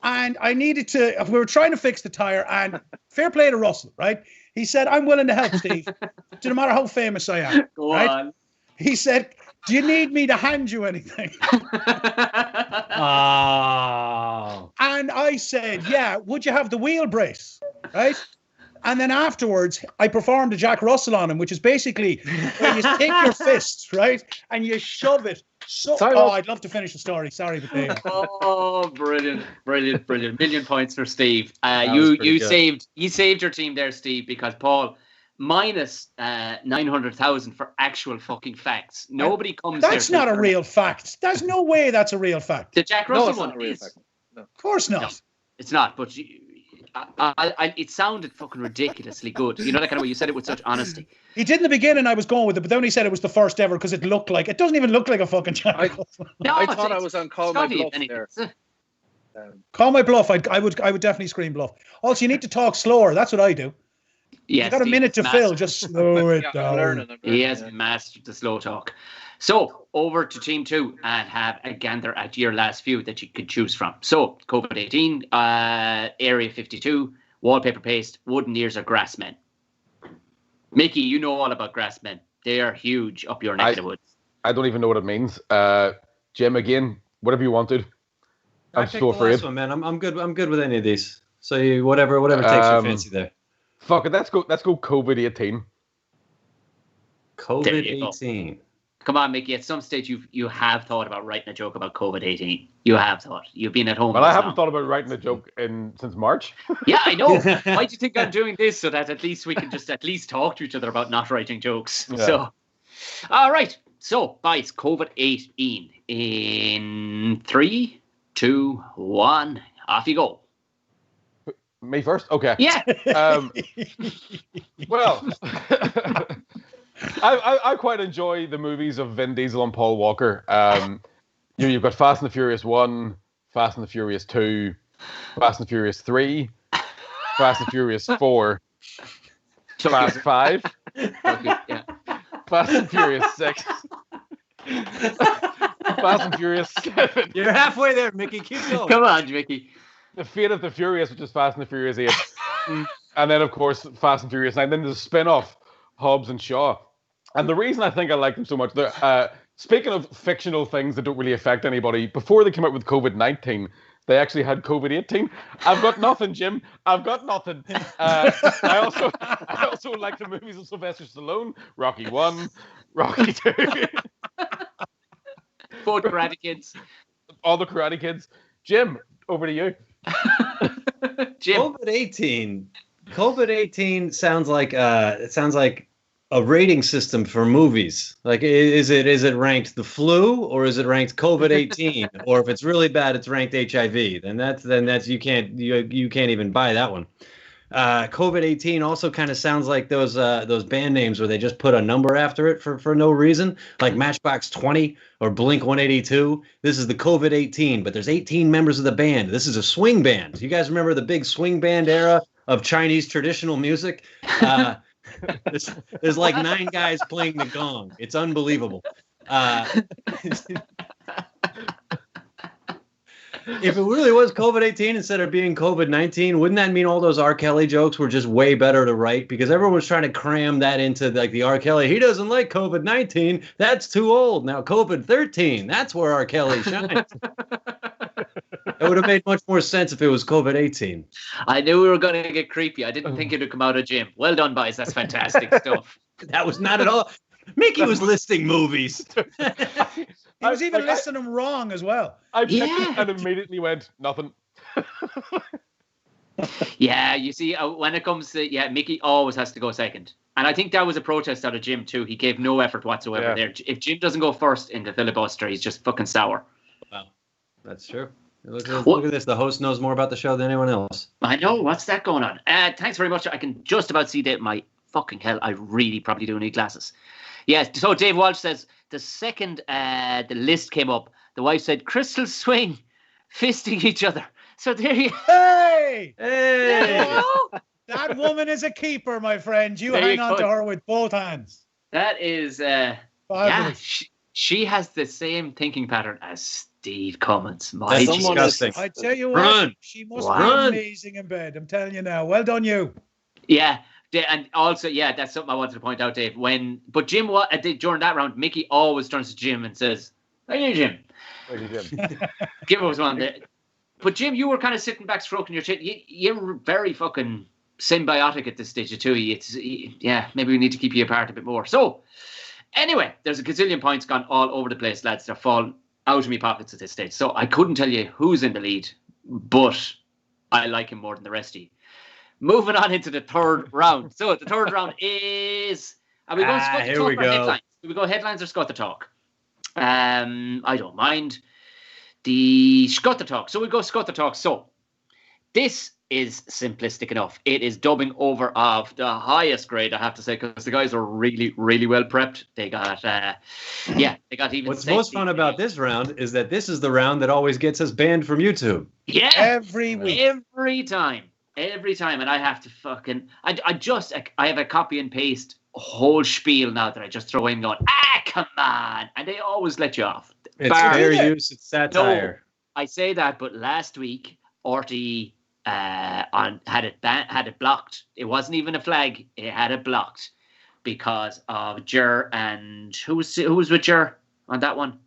And I needed to, we were trying to fix the tire, and fair play to Russell, right? He said, I'm willing to help, Steve, no matter how famous I am. Go on. He said, do you need me to hand you anything? Oh. And I said, yeah, would you have the wheel brace, right? And then afterwards, I performed a Jack Russell on him, which is basically where you take your fist, right, and you shove it. I'd love to finish the story. Sorry, but there. Oh, brilliant. Million points for Steve. You saved your team there, Steve, because Paul minus 900,000 for actual fucking facts. Nobody comes. That's not a real fact. There's no way that's a real fact. The Jack Russell one is. No. Of course not. No, it's not. But it sounded fucking ridiculously good. You know that kind of way. You said it with such honesty. He did in the beginning. I was going with it, but then he said it was the first ever because it doesn't even look like a fucking Jack Russell. I thought I was on Call My Bluff there. Call My Bluff. I would definitely scream bluff. Also, you need to talk slower. That's what I do. Yes, you got a minute to fill. Just slow it down. I'm learning. He has mastered the slow talk. So over to Team 2 and have a gander at your last few that you could choose from. So COVID-18, Area 52, Wallpaper Paste, Wooden Ears, or Grassmen. Mickey, you know all about Grassmen. They are huge up your neck of the woods. I don't even know what it means. Jim, again, whatever you wanted. I'm so afraid. Last one, man. I'm good. I'm good with any of these. So whatever takes your fancy there. Fuck it. Let's go COVID-18. COVID-18. Come on, Mickey. At some stage, you have thought about writing a joke about COVID-18. You have thought. You've been at home. Well, I haven't thought about writing a joke since March. Yeah, I know. Why do you think I'm doing this? So that at least we can just at least talk to each other about not writing jokes. Yeah. So, all right. So, guys, COVID-18 in 3, 2, 1. Off you go. Me first? Okay. Yeah. Well, I quite enjoy the movies of Vin Diesel and Paul Walker. You've got Fast and the Furious 1, Fast and the Furious 2, Fast and the Furious 3, Fast and Furious 4, Fast 5, yeah. Fast and Furious 6, Fast and Furious 7. You're halfway there, Mickey. Keep going. Come on, Mickey. The Fate of the Furious, which is Fast and the Furious 8. And then, of course, Fast and Furious 9. Then there's a spin-off, Hobbs and Shaw. And the reason I think I like them so much, speaking of fictional things that don't really affect anybody, before they came out with COVID-19, they actually had COVID-18. I've got nothing, Jim. I've got nothing. I also like the movies of Sylvester Stallone, Rocky 1, Rocky 2. Both Karate Kids. All the Karate Kids. Jim, over to you. Jim. COVID-18 sounds like a rating system for movies. Like, is it ranked the flu, or is it ranked COVID-18? Or if it's really bad, it's ranked HIV. Then that's you can't even buy that one. COVID-18 also kind of sounds like those band names where they just put a number after it for no reason, like Matchbox 20 or Blink 182. This is the COVID-18, but there's 18 members of the band. This is a swing band. You guys remember the big swing band era of Chinese traditional music? There's like 9 guys playing the gong. It's unbelievable. If it really was COVID-18 instead of being COVID-19, wouldn't that mean all those R. Kelly jokes were just way better to write? Because everyone was trying to cram that into like the R. Kelly. He doesn't like COVID-19. That's too old. Now COVID-13. That's where R. Kelly shines. It would have made much more sense if it was COVID-18. I knew we were going to get creepy. I didn't think it would come out of Jim. Well done, boys. That's fantastic stuff. That was not at all. Mickey was listing movies. He was even listing them wrong as well. I picked it and immediately went, nothing. Yeah, you see, when it comes to, Mickey always has to go second. And I think that was a protest out of Jim, too. He gave no effort whatsoever there. If Jim doesn't go first in the filibuster, he's just fucking sour. Wow, that's true. Look at this. The host knows more about the show than anyone else. I know. What's that going on? Thanks very much. I can just about see that. My fucking hell, I really probably do need glasses. Yes, so Dave Walsh says the second the list came up, the wife said, Crystal Swing, fisting each other. So there you Hey! Hey! That woman is a keeper, my friend. You hang on to her with both hands. That is, she has the same thinking pattern as Steve Cummins. That's disgusting. I tell you what, she must be amazing in bed. I'm telling you now. Well done, you. Yeah. And also, that's something I wanted to point out, Dave. But Jim, during that round, Mickey always turns to Jim and says, "Thank you, Jim." Thank you, Jim. Give us one there. But Jim, you were kind of sitting back, stroking your chin. You're very fucking symbiotic at this stage of two. Maybe we need to keep you apart a bit more. So, anyway, there's a gazillion points gone all over the place, lads. They're falling out of my pockets at this stage. So I couldn't tell you who's in the lead, but I like him more than the rest of you. Moving on into the third round. So the third round is... Are we going Scott the Talk or headlines? Do we go headlines or Scott the Talk? I don't mind. The Scott the Talk. So we go Scott the Talk. So this is simplistic enough. It is dubbing over of the highest grade, I have to say, because the guys are really, really well prepped. They got, they got even... What's most fun about this round is that this is the round that always gets us banned from YouTube. Yeah. Every week. Every time, and I have to fucking... I have a copy and paste whole spiel now that I just throw in going, come on! And they always let you off. It's fair use, it's satire. No, I say that, but last week, RTE had it blocked. It wasn't even a flag. It had it blocked because of Jer and... Who was with Jer on that one?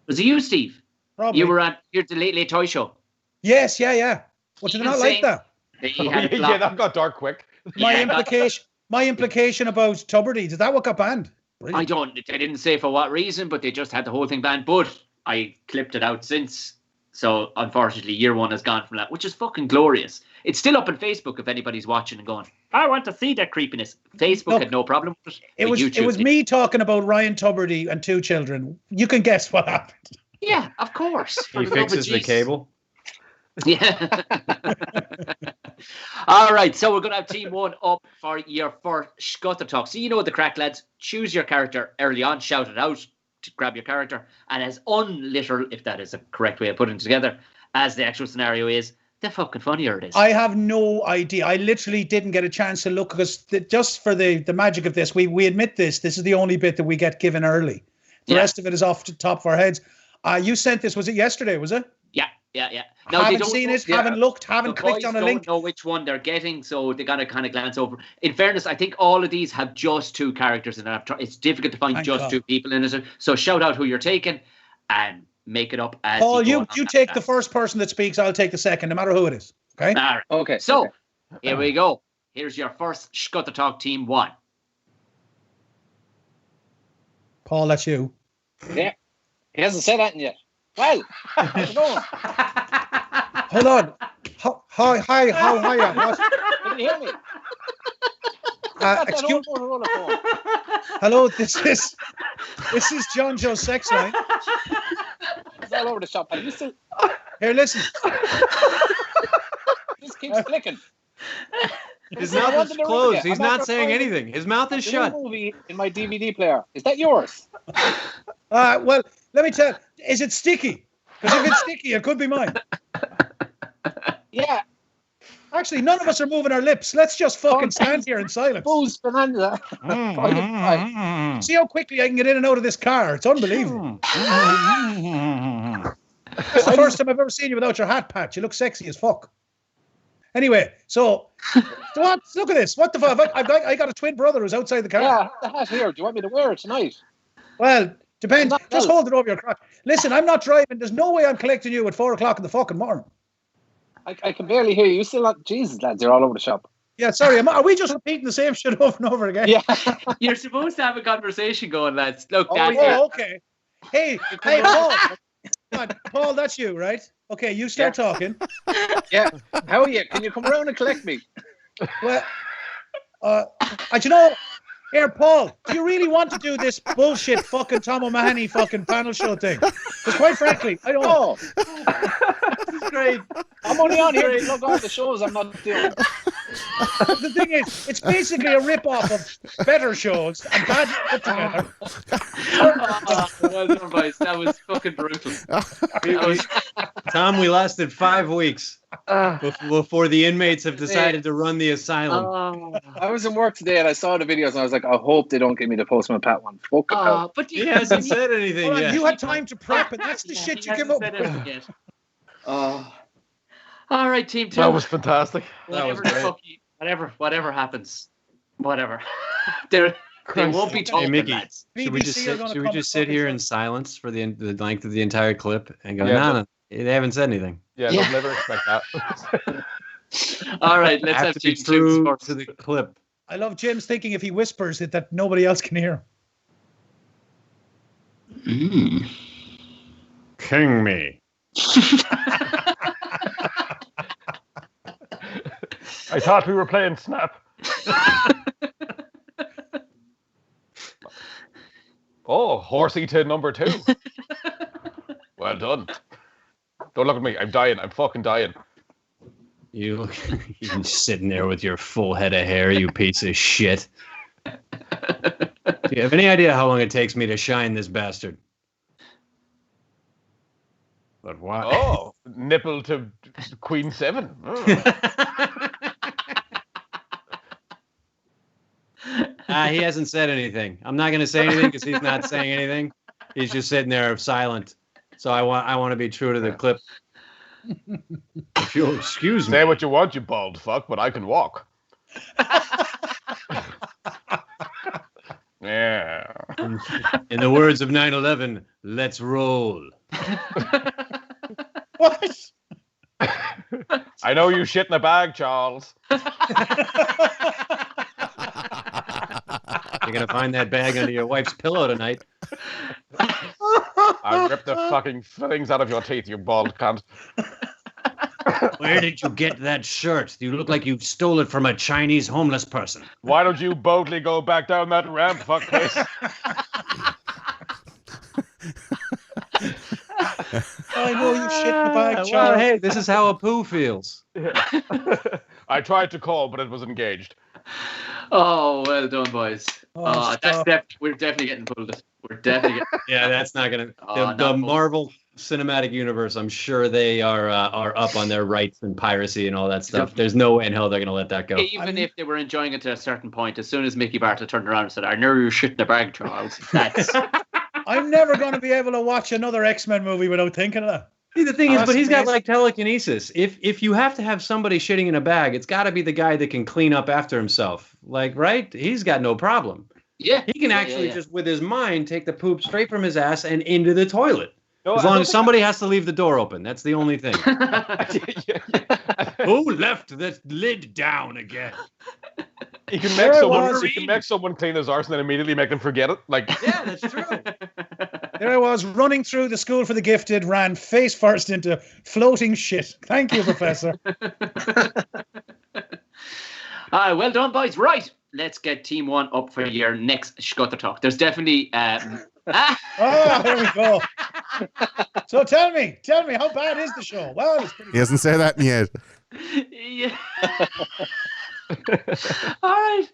Was it you, Steve? Probably. You were at the Late Late Toy Show. Yes, yeah. What, did they not like that? That got dark quick. My implication about Tuberty, is that what got banned? Brilliant. They didn't say for what reason, but they just had the whole thing banned. But I clipped it out since. So unfortunately, year one has gone from that, which is fucking glorious. It's still up on Facebook if anybody's watching and going, I want to see that creepiness. Facebook had no problem with it. It was me talking about Ryan Tuberty and 2 children. You can guess what happened. Yeah, of course. He fixes the cable. Yeah. All right, so we're going to have team 1 up for your first Scott the Talk. So you know the crack, lads. Choose your character early on, shout it out to grab your character, and as unliteral, if that is a correct way of putting it together, as the actual scenario is, the fucking funnier it is. I have no idea. I literally didn't get a chance to look because just for the magic of this, we admit this is the only bit that we get given early. The rest of it is off the top of our heads. You sent this, was it yesterday, was it? Yeah. Now, haven't seen it, haven't looked, haven't clicked on a link. Don't know which one they're getting, so they got to kind of glance over. In fairness, I think all of these have just 2 characters in it. It's difficult to find just 2 people in it. So shout out who you're taking and make it up as Paul, you take the first person that speaks, I'll take the second, no matter who it is. Okay? All right. Okay. So, here we go. Here's your first Scott the Talk team 1. Paul, that's you. Yeah. He hasn't said that yet. Well, how's it going? Hold on. Hi, how are you? What? Can you hear me? Excuse. Hello, this is John Joe's sex line. It's all over the shop. Are you still... Here, listen. This keeps flicking. His I mouth want is them to closed. ring it. He's I'm not after saying finding anything. His mouth is the shut. new movie in my DVD player. Is that yours? Well, let me tell. Is it sticky? Because if it's sticky, it could be mine. Yeah. Actually, none of us are moving our lips. Let's just fucking stand here in silence. Booze Bonanza. See how quickly I can get in and out of this car. It's unbelievable. It's the first time I've ever seen you without your hat patch. You look sexy as fuck. Anyway, so what? Look at this. What the fuck? I got a twin brother who's outside the car. Yeah, the hat here. Do you want me to wear it tonight? Well, depends. Just hold it over your crotch. Listen, I'm not driving. There's no way I'm collecting you at 4 o'clock in the fucking morning. I can barely hear you. You still not. Jesus, lads, you're all over the shop. Yeah, sorry. Are we just repeating the same shit over and over again? Yeah. You're supposed to have a conversation going, lads. Look, Oh, Dad. yeah. Okay. Hey, Paul. Come on, Paul, that's you, right? Okay, you start talking. Yeah. How are you? Can you come around and collect me? Well, you know, here, Paul, do you really want to do this bullshit fucking Tom O'Mahony fucking panel show thing? Because quite frankly, I don't know. This is great. I'm only on here to plug all the shows I'm not doing. The thing is, it's basically a rip-off of better shows and bad put together. Well done, boys. That was fucking brutal. Tom, we lasted 5 weeks before the inmates have decided to run the asylum. I was in work today and I saw the videos and I was like, I hope they don't give me the Postman Pat one. Fuck it. But He hasn't said anything Hold on, yet. you had time to prep, and that's the shit you give up. All right, team 2. That was fantastic. Whatever the fuck whatever happens, whatever. they won't be talking, Micky, lads. should we just sit here in silence for the length of the entire clip and go, Yeah, no, they haven't said anything. Yeah, Yeah. they'll never expect that. All right, let's have have to be team 2 true sports. to the clip. I love Jim's thinking if he whispers it that nobody else can hear. King me. I thought we were playing Snap. Oh, horsey to number 2. Well done. Don't look at me. I'm dying. I'm fucking dying. You're sitting there with your full head of hair, you piece of shit. Do you have any idea how long it takes me to shine this bastard? But why? Oh, nipple to Queen 7. He hasn't said anything. I'm not going to say anything because he's not saying anything. He's just sitting there silent. So I want to be true to the clip. If you'll excuse me. Say what you want, you bald fuck, but I can walk. Yeah. In the words of 9/11, let's roll. What? I know you shit in a bag, Charles. You're going to find that bag under your wife's pillow tonight. I'll rip the fucking fillings out of your teeth, you bald cunt. Where did you get that shirt? You look like you stole it from a Chinese homeless person. Why don't you boldly go back down that ramp, fuckface? I know you shit in the bag, Well, Charles. hey, this is how a poo feels. I tried to call, but it was engaged. Oh, well done, boys. Oh, We're definitely getting pulled. We're definitely getting. Yeah, that's not gonna. Oh, The no. Marvel Cinematic Universe, I'm sure they are up on their rights and piracy and all that stuff. There's no way in hell they're gonna let that go. Even if they were enjoying it to a certain point, as soon as Mickey Bartlett turned around and said, "I know you're shit in the bag, Charles," that's I'm never going to be able to watch another X-Men movie without thinking of that. See, the thing is, that's but he's got amazing. like telekinesis. If you have to have somebody shitting in a bag, it's got to be the guy that can clean up after himself. Like, right? He's got no problem. yeah. He can actually just with his mind take the poop straight from his ass and into the toilet. No, As long as somebody has to leave the door open. That's the only thing. Who left the lid down again? He can There make it was. someone clean his arse and then immediately make them forget it. Like, Yeah, that's true. There I was, running through the School for the Gifted, ran face first into floating shit. Thank you, Professor. Well done, boys. Right, let's get Team 1 up for your next Scutter Talk. There's definitely. Oh, there we go. So tell me, how bad is the show? Well, it's pretty He hasn't said that yet. Yeah. All right.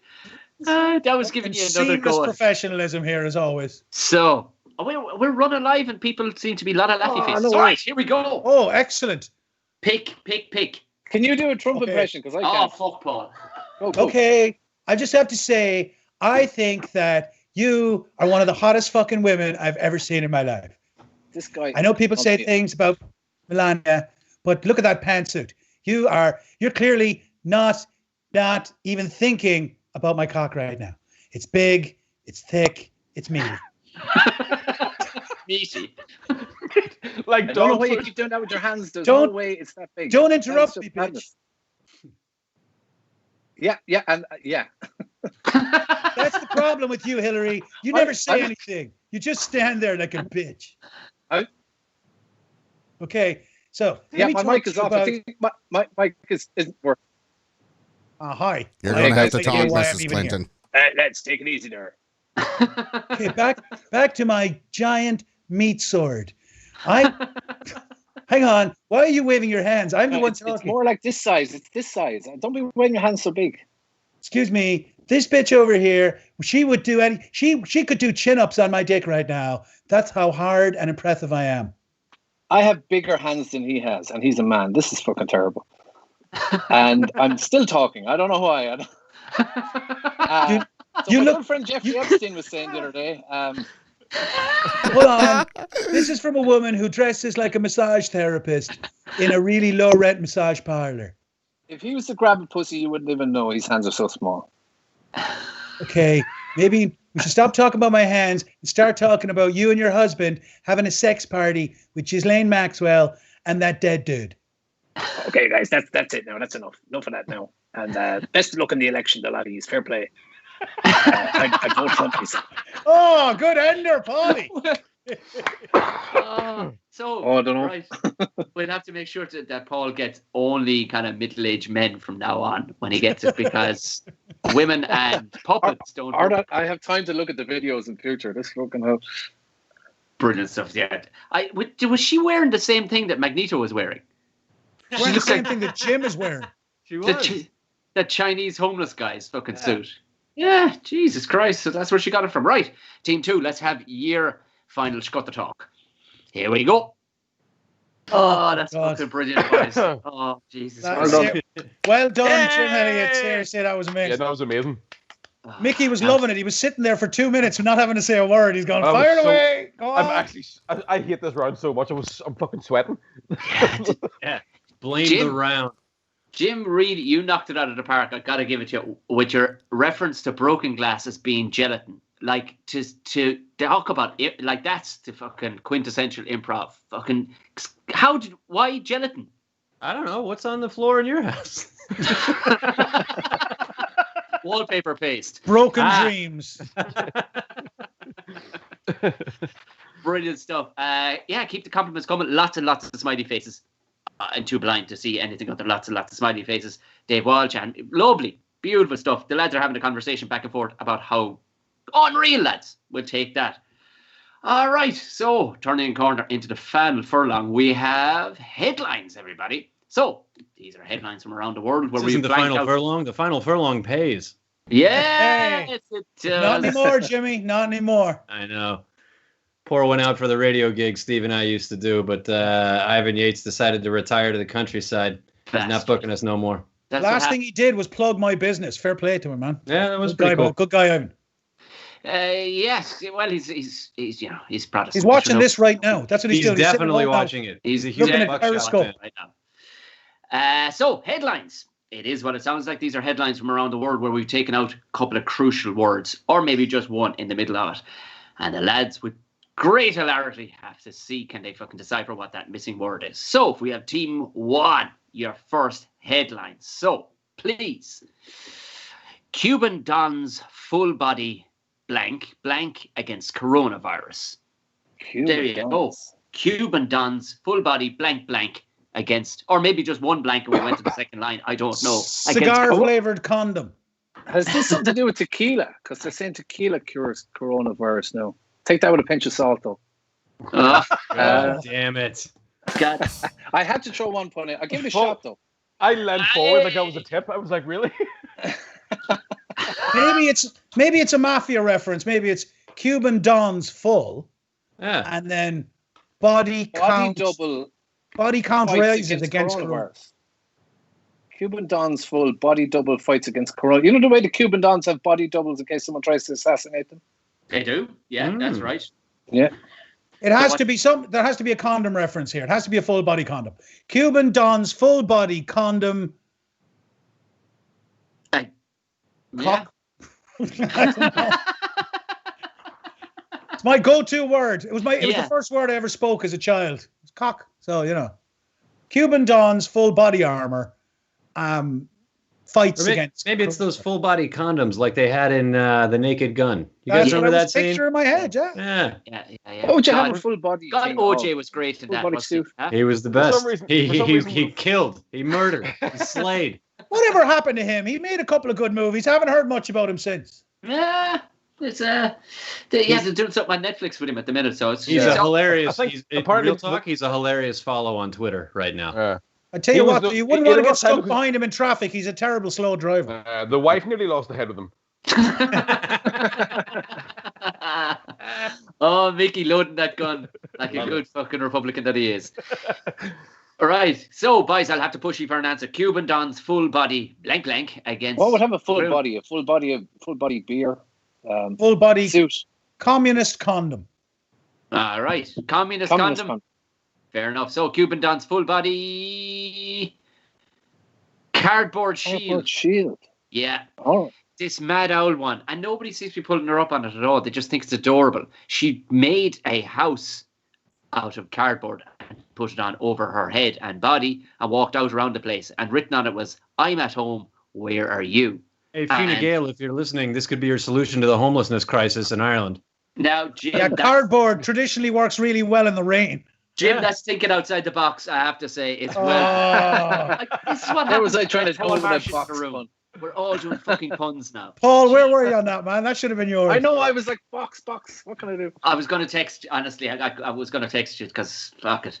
That was giving you another seamless go. Professionalism here, as always. So, we're running live and people seem to be a lot of laughy faces. no All right, worries. here we go. Oh, excellent. Pick. Can you do a Trump impression? Because I Oh, can't. fuck, Paul. Go. Okay, I just have to say, I think that you are one of the hottest fucking women I've ever seen in my life. This guy. I know people say things about Melania, but look at that pantsuit. You're clearly not even thinking about my cock right now. It's big, it's thick, it's meaty. Meaty. Like I don't know dog why you food. keep doing that with your hands. There's Don't- no way it's that big. Don't interrupt That's me, just bitch. madness. Yeah, and yeah. That's the problem with you, Hillary. You never say anything. You just stand there like a bitch. Okay, so Yeah, let me my talk mic to is you off. about- I think my mic isn't working. Hi. You're Hey, going to have guys, to I talk, get why I'm Mrs. even here. Clinton. Let's take it easy there. Okay, back to my giant meat sword. Hang on. Why are you waving your hands? I'm the one It's talking. more like this size. It's this size. Don't be waving your hands so big. Excuse me. This bitch over here, she would do she could do chin-ups on my dick right now. That's how hard and impressive I am. I have bigger hands than he has, and he's a man. This is fucking terrible. And I'm still talking. I don't know why. you my look- good friend Jeffrey Epstein was saying the other day. Hold on. This is from a woman who dresses like a massage therapist in a really low-rent massage parlor. If he was to grab a pussy, you wouldn't even know. His hands are so small. Okay, maybe we should stop talking about my hands and start talking about you and your husband having a sex party with Ghislaine Maxwell and that dead dude. Okay, guys, that's it now. That's enough. Enough of that now. And best of luck in the election, the laddies. Fair play. I vote Trump myself. Oh, good ender, Polly. So, I don't know. right, we'll have to make sure that Paul gets only kind of middle-aged men from now on when he gets it, because women and puppets don't. I have time to look at the videos in future. This fucking hell. Brilliant stuff. Yeah, was she wearing the same thing that Magneto was wearing? Wearing the looks same like- thing that Jim is wearing. She was. The Chinese homeless guy's fucking suit. Yeah, Jesus Christ. So that's where she got it from. Right. Team 2, let's have year final Scott the Talk. Here we go. Oh, that's God. fucking brilliant, boys. Oh, Jesus That Christ. was it. Well done, Jim Elliott. Seriously, that was Yeah, amazing. that was amazing. Mickey was loving it. He was sitting there for 2 minutes and not having to say a word. He's going, I was fire so- away. Go on. I hate this round so much. I'm fucking sweating. Blame Jim. the round. Jim Reed, you knocked it out of the park. I got to give it to you with your reference to broken glass as being gelatin. Like, to talk about it, like, that's the fucking quintessential improv. Fucking, why gelatin? I don't know. What's on the floor in your house? Wallpaper paste. Broken dreams. Brilliant stuff. Yeah, keep the compliments coming. Lots and lots of smiley faces. And too blind to see anything other. Lots and lots of smiley faces. Dave Walsh, and lovely, beautiful stuff. The lads are having a conversation back and forth about how unreal, lads. We'll take that. All right, so turning a corner into the final furlong, we have headlines, everybody. So these are headlines from around the world where This we isn't the final furlong. The final furlong pays. Yeah, Hey. it Not anymore, Jimmy. Not anymore. I know. Pour one out for the radio gig Steve and I used to do, but Ivan Yates decided to retire to the countryside. He's not booking us no more. That's Last thing he did was plug my business. Fair play to him, man. Yeah, that was Good guy, pretty cool. Good guy, Ivan. Yes, well, he's you know, he's Protestant. He's watching this right now. That's what he's, He's doing. Sitting definitely at home now. watching it. He's a huge looking at Buckshot Periscope. fan. right now. So headlines. It is what it sounds like. These are headlines from around the world where we've taken out a couple of crucial words, or maybe just one in the middle of it, and the lads with great hilarity have to see, can they fucking decipher what that missing word is. So if we have team 1, your first headline. So please, Cuban Don's full body blank against coronavirus. There you go. Cuban Don's full body blank against, or maybe just one blank and we went to the second line. I don't know. Cigar flavored condom. Has this something to do with tequila? Because they're saying tequila cures coronavirus now. Take that with a pinch of salt, though. Damn it. God. I had to throw one pun in. I give it a Paul, shot, though. I leaned forward like that was a tip. I was like, really? Maybe it's a mafia reference. Maybe it's Cuban Don's full, and then body count rises against coronavirus. Cuban Don's full, body double fights against corona. You know the way the Cuban Dons have body doubles in case someone tries to assassinate them? They do. Yeah, that's right. Yeah. It has to be there has to be a condom reference here. It has to be a full body condom. Cuban Don's full body condom. Yeah. It's my go-to word. It was the first word I ever spoke as a child. It's cock. So, Cuban Don's full body armor fights against. Maybe it's those full body condoms like they had in The Naked Gun. You guys remember that scene? Picture in my head, yeah. OJ had a full body. God, OJ was great in that. He was the best. For some reason, he killed. He murdered. He slayed. Whatever happened to him? He made a couple of good movies. Haven't heard much about him since. Yeah, it's they're doing something on Netflix with him at the minute. So he's a hilarious. Real talk. He's a hilarious follow on Twitter right now. I tell you what, you wouldn't want to get stuck behind him in traffic. He's a terrible slow driver. The wife nearly lost the head with him. Oh, Micky loading that gun like a good fucking Republican that he is. All right, so boys, I'll have to push you for an answer. Cuban Don's full body blank against. What would have a full body? A full body beer. Full body suit. Communist condom. All right, communist condom. Fair enough. So Cuban Don's full body cardboard shield. Yeah. Oh. This mad owl one, and nobody seems to be pulling her up on it at all. They just think it's adorable. She made a house out of cardboard and put it on over her head and body and walked out around the place, and written on it was, "I'm at home, where are you?" Hey, Fine Gael, if you're listening, this could be your solution to the homelessness crisis in Ireland. Now, Jim, cardboard traditionally works really well in the rain. Jim, that's thinking outside the box, I have to say. It's well. This is what Where was I trying to go with that box room? We're all doing fucking puns now. Paul, where were you on that, man? That should have been yours. I know, I was like, box. What can I do? I was going to text, honestly. I was going to text you because fuck it.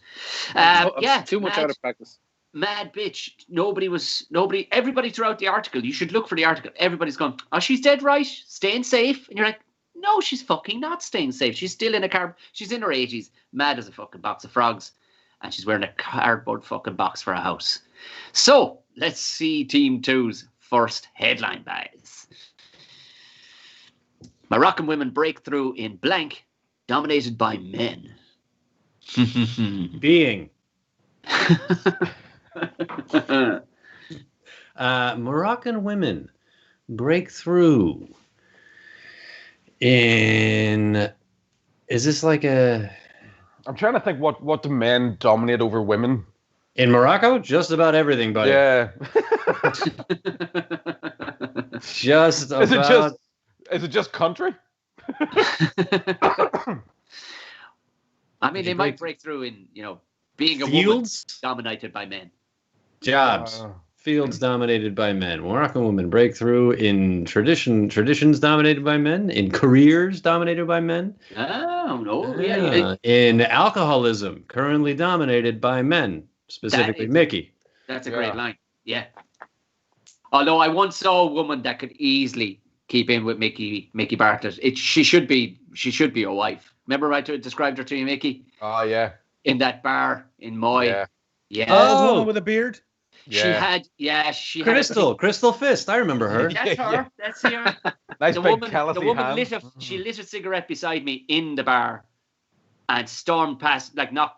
Too much out of practice. Mad bitch. Everybody throughout the article, you should look for the article. Everybody's going, oh, she's dead right, staying safe. And you're like, no, she's fucking not staying safe. She's still in a car. She's in her 80s, mad as a fucking box of frogs. And she's wearing a cardboard fucking box for a house. So, let's see Team 2's first headline, guys. Moroccan women break through in blank, dominated by men. Being. Moroccan women break through in. Is this like a? I'm trying to think what do men dominate over women in Morocco? Just about everything, buddy. Yeah. Just about. Is it just country? I mean, they might break through in being a fields woman dominated by men. Jobs. Fields dominated by men. Moroccan women break through in traditions dominated by men, in careers dominated by men. Oh, no. Yeah. In alcoholism, currently dominated by men, specifically Micky. That's a great line. Yeah. Although I once saw a woman that could easily keep in with Micky Bartlett. She should be a wife. Remember I described her to you, Micky? Oh, yeah. In that bar in Moy. Yeah. Oh, the woman with a beard? Yeah. She had Crystal Fist. I remember her. That's her. Yeah. That's her. Nice the big woman hand. She lit a cigarette beside me in the bar and stormed past,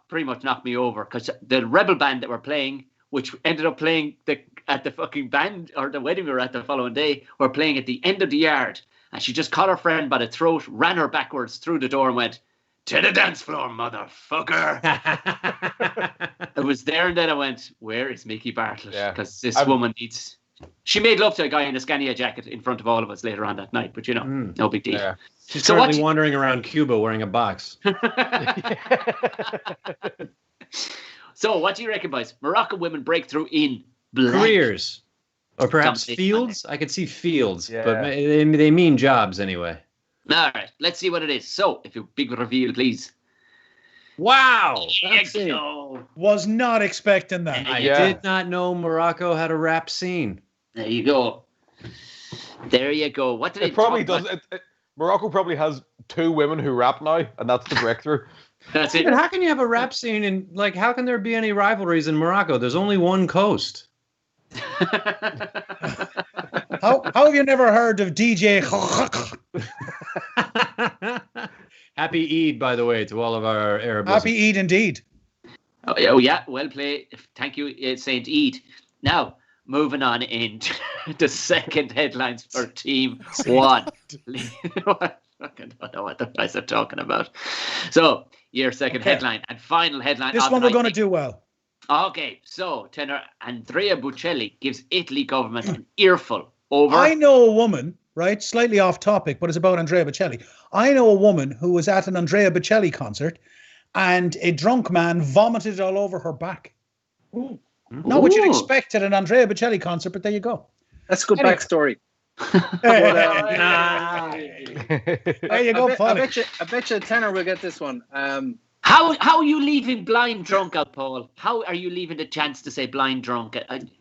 pretty much knocked me over, because the rebel band that were playing, which ended up playing at the fucking band or the wedding we were at the following day, were playing at the end of the yard, and she just caught her friend by the throat, ran her backwards through the door and went, "To the dance floor, motherfucker." It was there and then I went, where is Micky Bartlett? Because this woman needs... She made love to a guy in a Scania jacket in front of all of us later on that night, but no big deal. Yeah. She's currently wandering around Cuba wearing a box. So what do you reckon, boys? Moroccan women break through in blank. Careers. Or perhaps fields? I could see fields, but they mean jobs anyway. All right, let's see what it is. So, if you big reveal, please. Wow! Was not expecting that. I did not know Morocco had a rap scene. There you go. There you go. What did It probably does. Morocco probably has 2 women who rap now, and that's the breakthrough. That's it. But how can you have a rap scene and like how can there be any rivalries in Morocco? There's only one coast. How have you never heard of DJ? Happy Eid, by the way, to all of our Arab Happy listeners. Eid indeed. Oh yeah, well played. Thank you, Saint Eid. Now, moving on into the second headlines for Team 1. I don't know what the guys are talking about. So, your second headline and final headline. This one we're going to do well. Okay, so tenor Andrea Bocelli gives Italy government an earful over. I know a woman, right? Slightly off topic, but it's about Andrea Bocelli. I know a woman who was at an Andrea Bocelli concert, and a drunk man vomited all over her back. Ooh. Not what you'd expect at an Andrea Bocelli concert, but there you go. That's a good backstory. There you go, I bet you Tenor will get this one. How are you leaving blind drunk out, Paul? How are you leaving the chance to say blind drunk?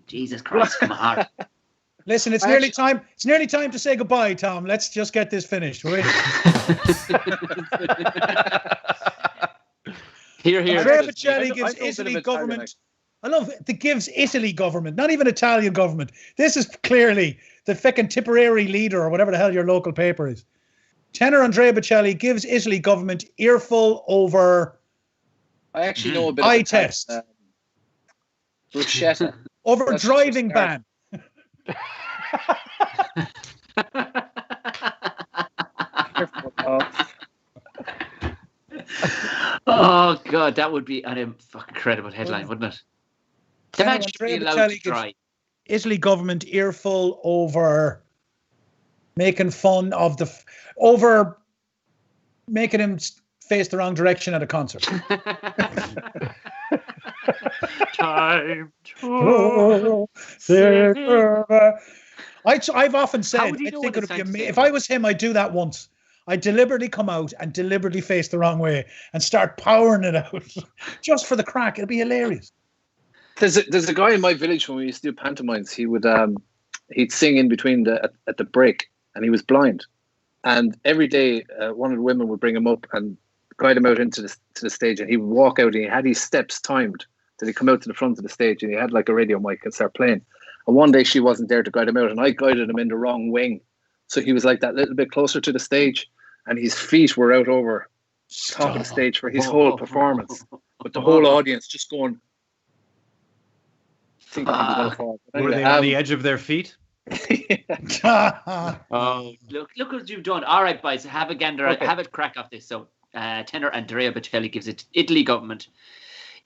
Jesus Christ, come on. Listen, it's nearly time. It's nearly time to say goodbye, Tom. Let's just get this finished, will we? Here. Andrea Bocelli gives Italy government. I love it. It gives Italy government, not even Italian government. This is clearly the fucking Tipperary leader or whatever the hell your local paper is. Tenor Andrea Bocelli gives Italy government earful over. I actually know a bit. Eye test. Bruschetta. Over That's driving ban. Oh God, that would be an incredible headline, wouldn't it? The man should be allowed to try. Italy government earful over making fun of over making him face the wrong direction at a concert. Time to I've often said, I think it would be amazing. If I was him, I'd do that once. I'd deliberately come out and deliberately face the wrong way and start powering it out just for the crack. It'd be hilarious. There's a guy in my village when we used to do pantomimes. He would he'd sing in between at the break, and he was blind. And every day, one of the women would bring him up and guide him out into the stage, and he would walk out, and he had his steps timed. Then he'd come out to the front of the stage, and he had like a radio mic and start playing. And one day she wasn't there to guide him out, and I guided him in the wrong wing, so he was like that little bit closer to the stage, and his feet were out over top of the stage for his whole performance, with the whole audience just going. Thinking he was gonna fall. Were they on the edge of their feet? Oh, look what you've done. All right, boys, have a gander, have a crack off this. So, Tenor Andrea Bocelli gives it Italy government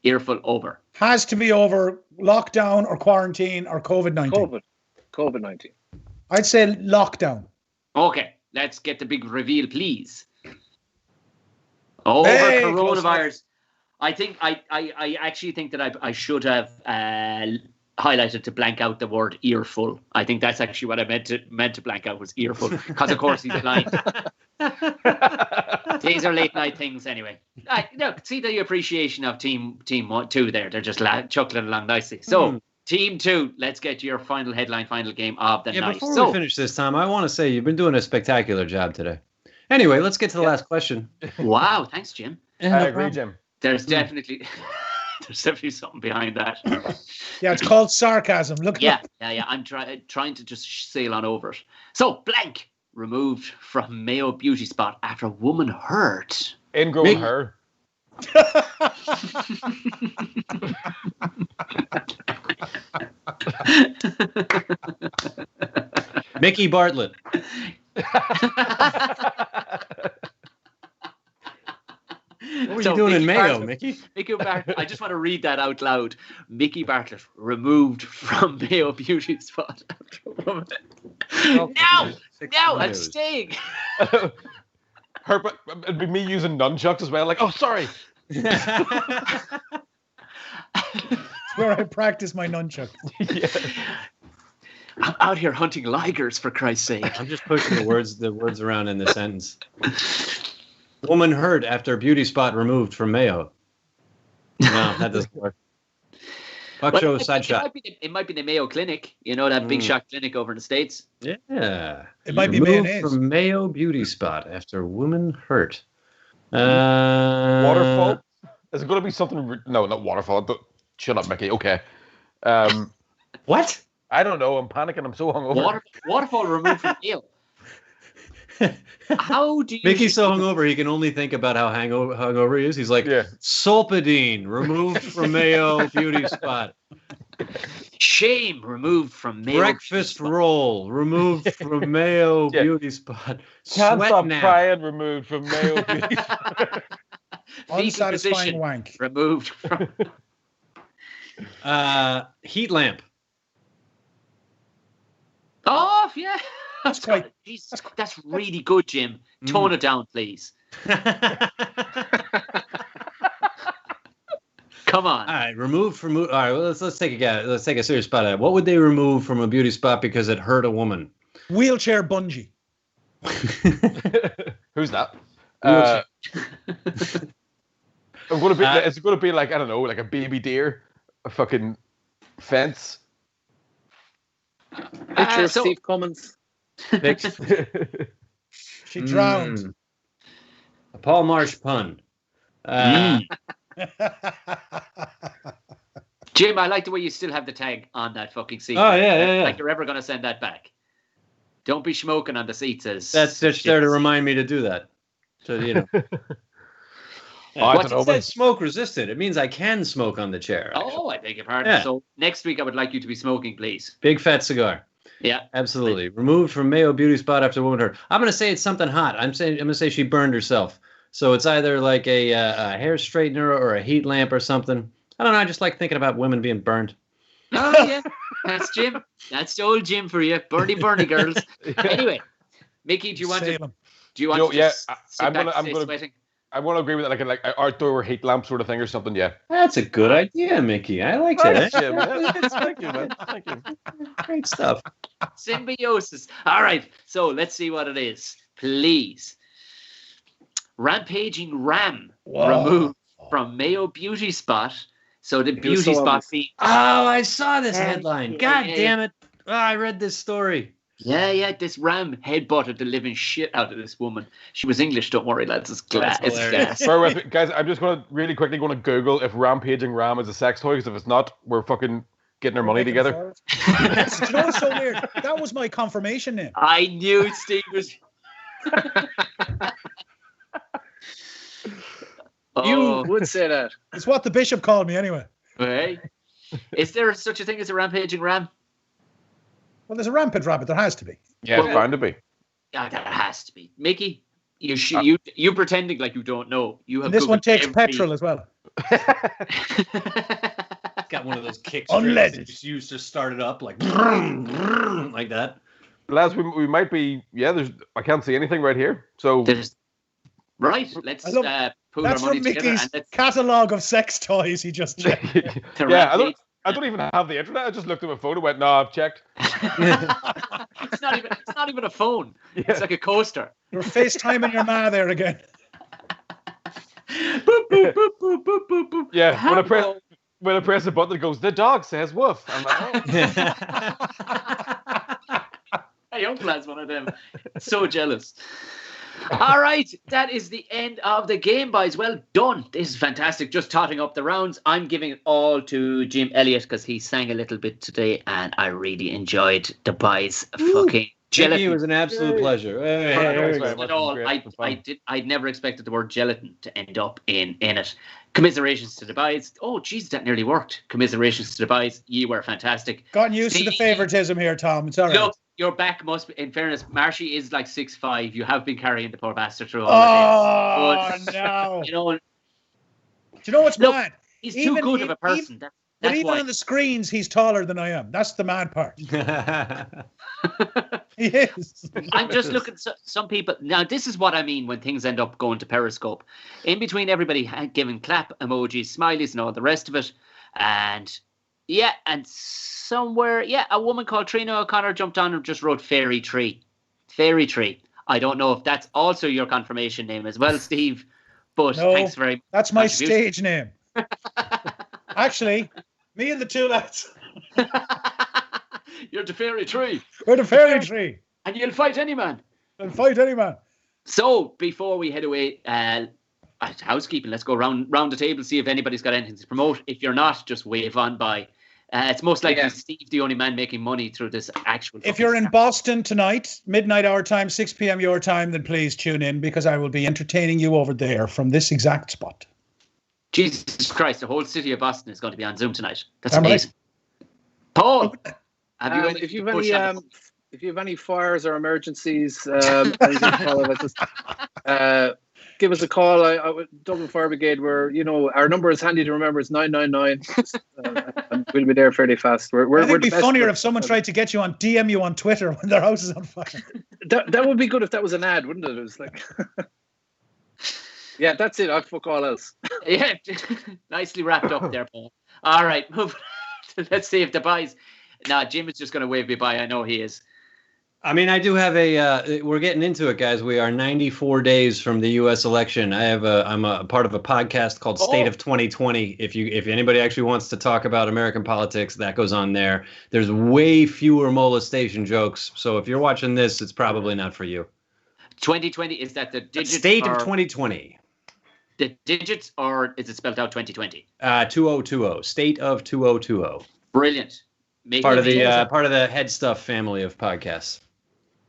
earful over. Has to be over lockdown or quarantine or COVID-19. COVID-19. I'd say lockdown. Okay, let's get the big reveal, please. Over coronavirus. I think I actually think that I should have highlighted to blank out the word earful. I think that's actually what I meant to blank out was earful, because of course he's blind. These are late night things anyway. Look, see the appreciation of team 1, 2 there. They're just chuckling along nicely. So team 2, let's get your final headline, final game of the night. Before we finish this, Tom, I want to say you've been doing a spectacular job today. Anyway, let's get to the last question. Wow, thanks, Jim. I agree, Jim. There's definitely something behind that. Yeah, it's called sarcasm. Look. Yeah. I'm trying to just sail on over it. So, blank removed from Mayo beauty spot after woman hurt. Ingrown hair. Micky Bartlett. What were you doing in Mayo, Micky? Micky Bartlett. I just want to read that out loud. Micky Bartlett removed from Mayo beauty spot after a woman. No, I'm staying. It'd be me using nunchucks as well. Like, oh, sorry. It's where I practice my nunchuck. Yeah. I'm out here hunting ligers, for Christ's sake. I'm just pushing the words around in the sentence. Woman hurt after beauty spot removed from Mayo. No, that doesn't work. Buckshot, Sideshow. It might be the Mayo Clinic. You know, that big shot clinic over in the States. Yeah. It might be Removed mayonnaise. from Mayo beauty spot after woman hurt. Waterfall? Is it going to be something? No, not waterfall. Shut up, Mickey. Okay. What? I don't know. I'm panicking. I'm so hungover. Waterfall removed from Mayo. How do you? Mickey's so hungover he can only think about how hungover he is. He's like, Solpadine removed from Mayo beauty spot. Shame removed from Mayo. Breakfast roll removed from Mayo beauty spot. Can't Sweat stop nap. crying removed from Mayo beauty spot. Unsatisfying wank. Removed from. Heat lamp. Oh yeah. That's quite. That's really good, Jim. Tone it down, please. Come on. All right, removed from. All right, well, let's take a guess. Let's take a serious spot at it. What would they remove from a beauty spot because it hurt a woman? Wheelchair bungee. Who's that? I'm going to be. It's going to be like, I don't know, like a baby deer, a fucking fence. Picture of Steve Cummins. She drowned. A Paul Marsh pun. Jim, I like the way you still have the tag on that fucking seat. Oh yeah. Like you're ever going to send that back. Don't be smoking on the seat, says. That's just there to remind me to do that. So, you know. I don't know. It says smoke resistant. It means I can smoke on the chair. Oh, I beg your pardon. Yeah. So next week I would like you to be smoking, please. Big fat cigar. Yeah. Absolutely. Removed from Mayo beauty spot after woman hurt. I'm going to say it's something hot. I'm going to say she burned herself. So it's either like a hair straightener or a heat lamp or something. I don't know. I just like thinking about women being burned. Oh, yeah. That's Jim. That's the old Jim for you. Burny girls. Anyway, Mickey, do you want to I'm going to agree with that, like an outdoor heat lamp sort of thing or something, yeah. That's a good idea, Mickey. I like that. Jim. Thank you, man. Thank you. Great stuff. Symbiosis. All right. So let's see what it is. Please. Rampaging Ram removed from Mayo beauty spot. So the beauty spot fee. Oh, I saw this headline. God damn it. Oh, I read this story. Yeah. This Ram headbutted the living shit out of this woman. She was English, don't worry, lads. It's gas. Bear with me. Guys, I'm just going to really quickly Google if rampaging Ram is a sex toy, because if it's not, we're fucking getting our money together. Do you know what's so weird? That was my confirmation name. I knew Steve was... You would say that. It's what the bishop called me anyway. Hey. Is there such a thing as a rampaging ram? Well, there's a rampant rabbit. There has to be. Yeah, it's bound to be. Yeah, there has to be. Mickey, you pretending like you don't know. You have. And this one takes petrol as well. Got one of those kicks. Unleaded. Just used to start it up like like that. Lads, we might be. Yeah, I can't see anything right here. So right. Let's put our money together. That's from Mickey's catalogue of sex toys he just checked. Yeah, I don't even have the internet. I just looked at my phone and went, "No, I've checked." It's not even a phone. Yeah. It's like a coaster. You're FaceTiming your ma there again. Boop, boop, boop, boop, boop, boop, boop. Yeah, when I press the button, it goes, "The dog says woof." I'm like, "Oh." Hey, Uncle has one of them. So jealous. All right, that is the end of the game, boys. Well done. This is fantastic. Just totting up the rounds. I'm giving it all to Jim Elliott because he sang a little bit today, and I really enjoyed the boys' fucking gelatin. It was an absolute pleasure. I'd never expected the word gelatin to end up in it. Commiserations to the boys. Oh, geez, that nearly worked. Commiserations to the boys. You were fantastic. Gotten used to the favoritism here, Tom. It's all right. Look, your back must be, in fairness, Marshy is like 6'5". You have been carrying the poor bastard through all the days. No. You know, do you know what's mad? He's too good of a person. But even on the screens, he's taller than I am. That's the mad part. He is. I'm just looking at some people. Now, this is what I mean when things end up going to Periscope. In between everybody giving clap emojis, smileys, and all the rest of it. And somewhere, a woman called Trina O'Connor jumped on and just wrote Fairy Tree. Fairy Tree. I don't know if that's also your confirmation name as well, Steve. But no, thanks very much. That's my stage name. Actually, Me and the two lads. You're the fairy tree. We're the fairy tree. And you'll fight any man. And fight any man. So, before we head away, housekeeping, let's go round the table, see if anybody's got anything to promote. If you're not, just wave on by. It's most likely Steve, the only man making money through this actual. If you're in Boston tonight, midnight our time, 6 p.m. your time, then please tune in because I will be entertaining you over there from this exact spot. Jesus Christ, the whole city of Boston is going to be on Zoom tonight. That's amazing. Right. Paul, if you have any fires or emergencies, give us a call. Dublin Fire Brigade, where our number is handy to remember. It's 999. And we'll be there fairly fast. I think it'd be funnier if someone tried to get you on DM you on Twitter when their house is on fire. That would be good if that was an ad, wouldn't it? It was like, yeah, that's it. I'll fuck all else. Yeah, nicely wrapped up there, Paul. All right, let's see if the boys. Nah, Jim is just going to wave me by. I know he is. I mean, I do have we're getting into it, guys. We are 94 days from the U.S. election. I'm a part of a podcast called State of 2020. If anybody actually wants to talk about American politics, that goes on there. There's way fewer molestation jokes. So if you're watching this, it's probably not for you. 2020, is that the digits? State of 2020. The digits, or is it spelled out 2020? 2020. State of 2020. Brilliant. Part of the Head Stuff family of podcasts.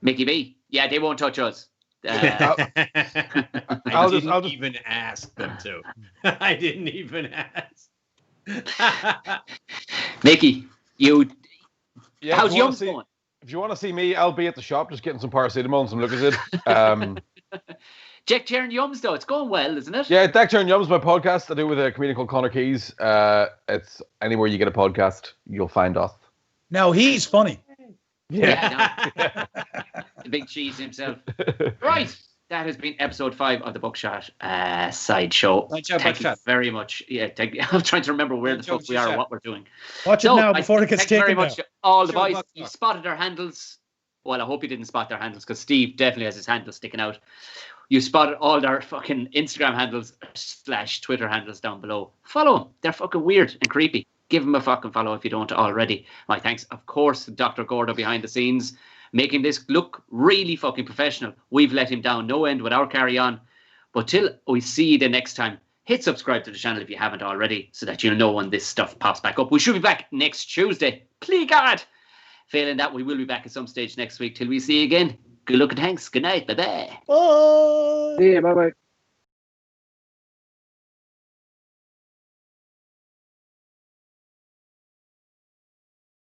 Mickey B. Yeah, they won't touch us. I didn't even ask them to. I didn't even ask. Mickey, how's Yums going? If you want to see me, I'll be at the shop just getting some paracetamol and some Lucozid. Jack Chair and Yums, though, it's going well, isn't it? Yeah, Jack Chair and Yums, my podcast I do with a comedian called Connor Keys. It's anywhere you get a podcast, you'll find us. Now he's funny. Yeah. The big cheese himself. Right. That has been episode 5 of the Buckshot Sideshow. Thank you very much. Yeah, I'm trying to remember where the fuck we are and what we're doing. Watch it now before it gets taken. Thank you very much to all the boys. You spotted our handles. Well, I hope you didn't spot their handles because Steve definitely has his handles sticking out. You spotted all their fucking Instagram handles / Twitter handles down below. Follow them. They're fucking weird and creepy. Give them a fucking follow if you don't already. My thanks, of course, to Dr. Gordo behind the scenes, making this look really fucking professional. We've let him down no end with our carry on. But till we see you the next time, hit subscribe to the channel if you haven't already so that you'll know when this stuff pops back up. We should be back next Tuesday. Please God. Failing that, we will be back at some stage next week. Till we see you again. Good luck and thanks. Good night. Bye-bye. Bye. See you. Bye-bye.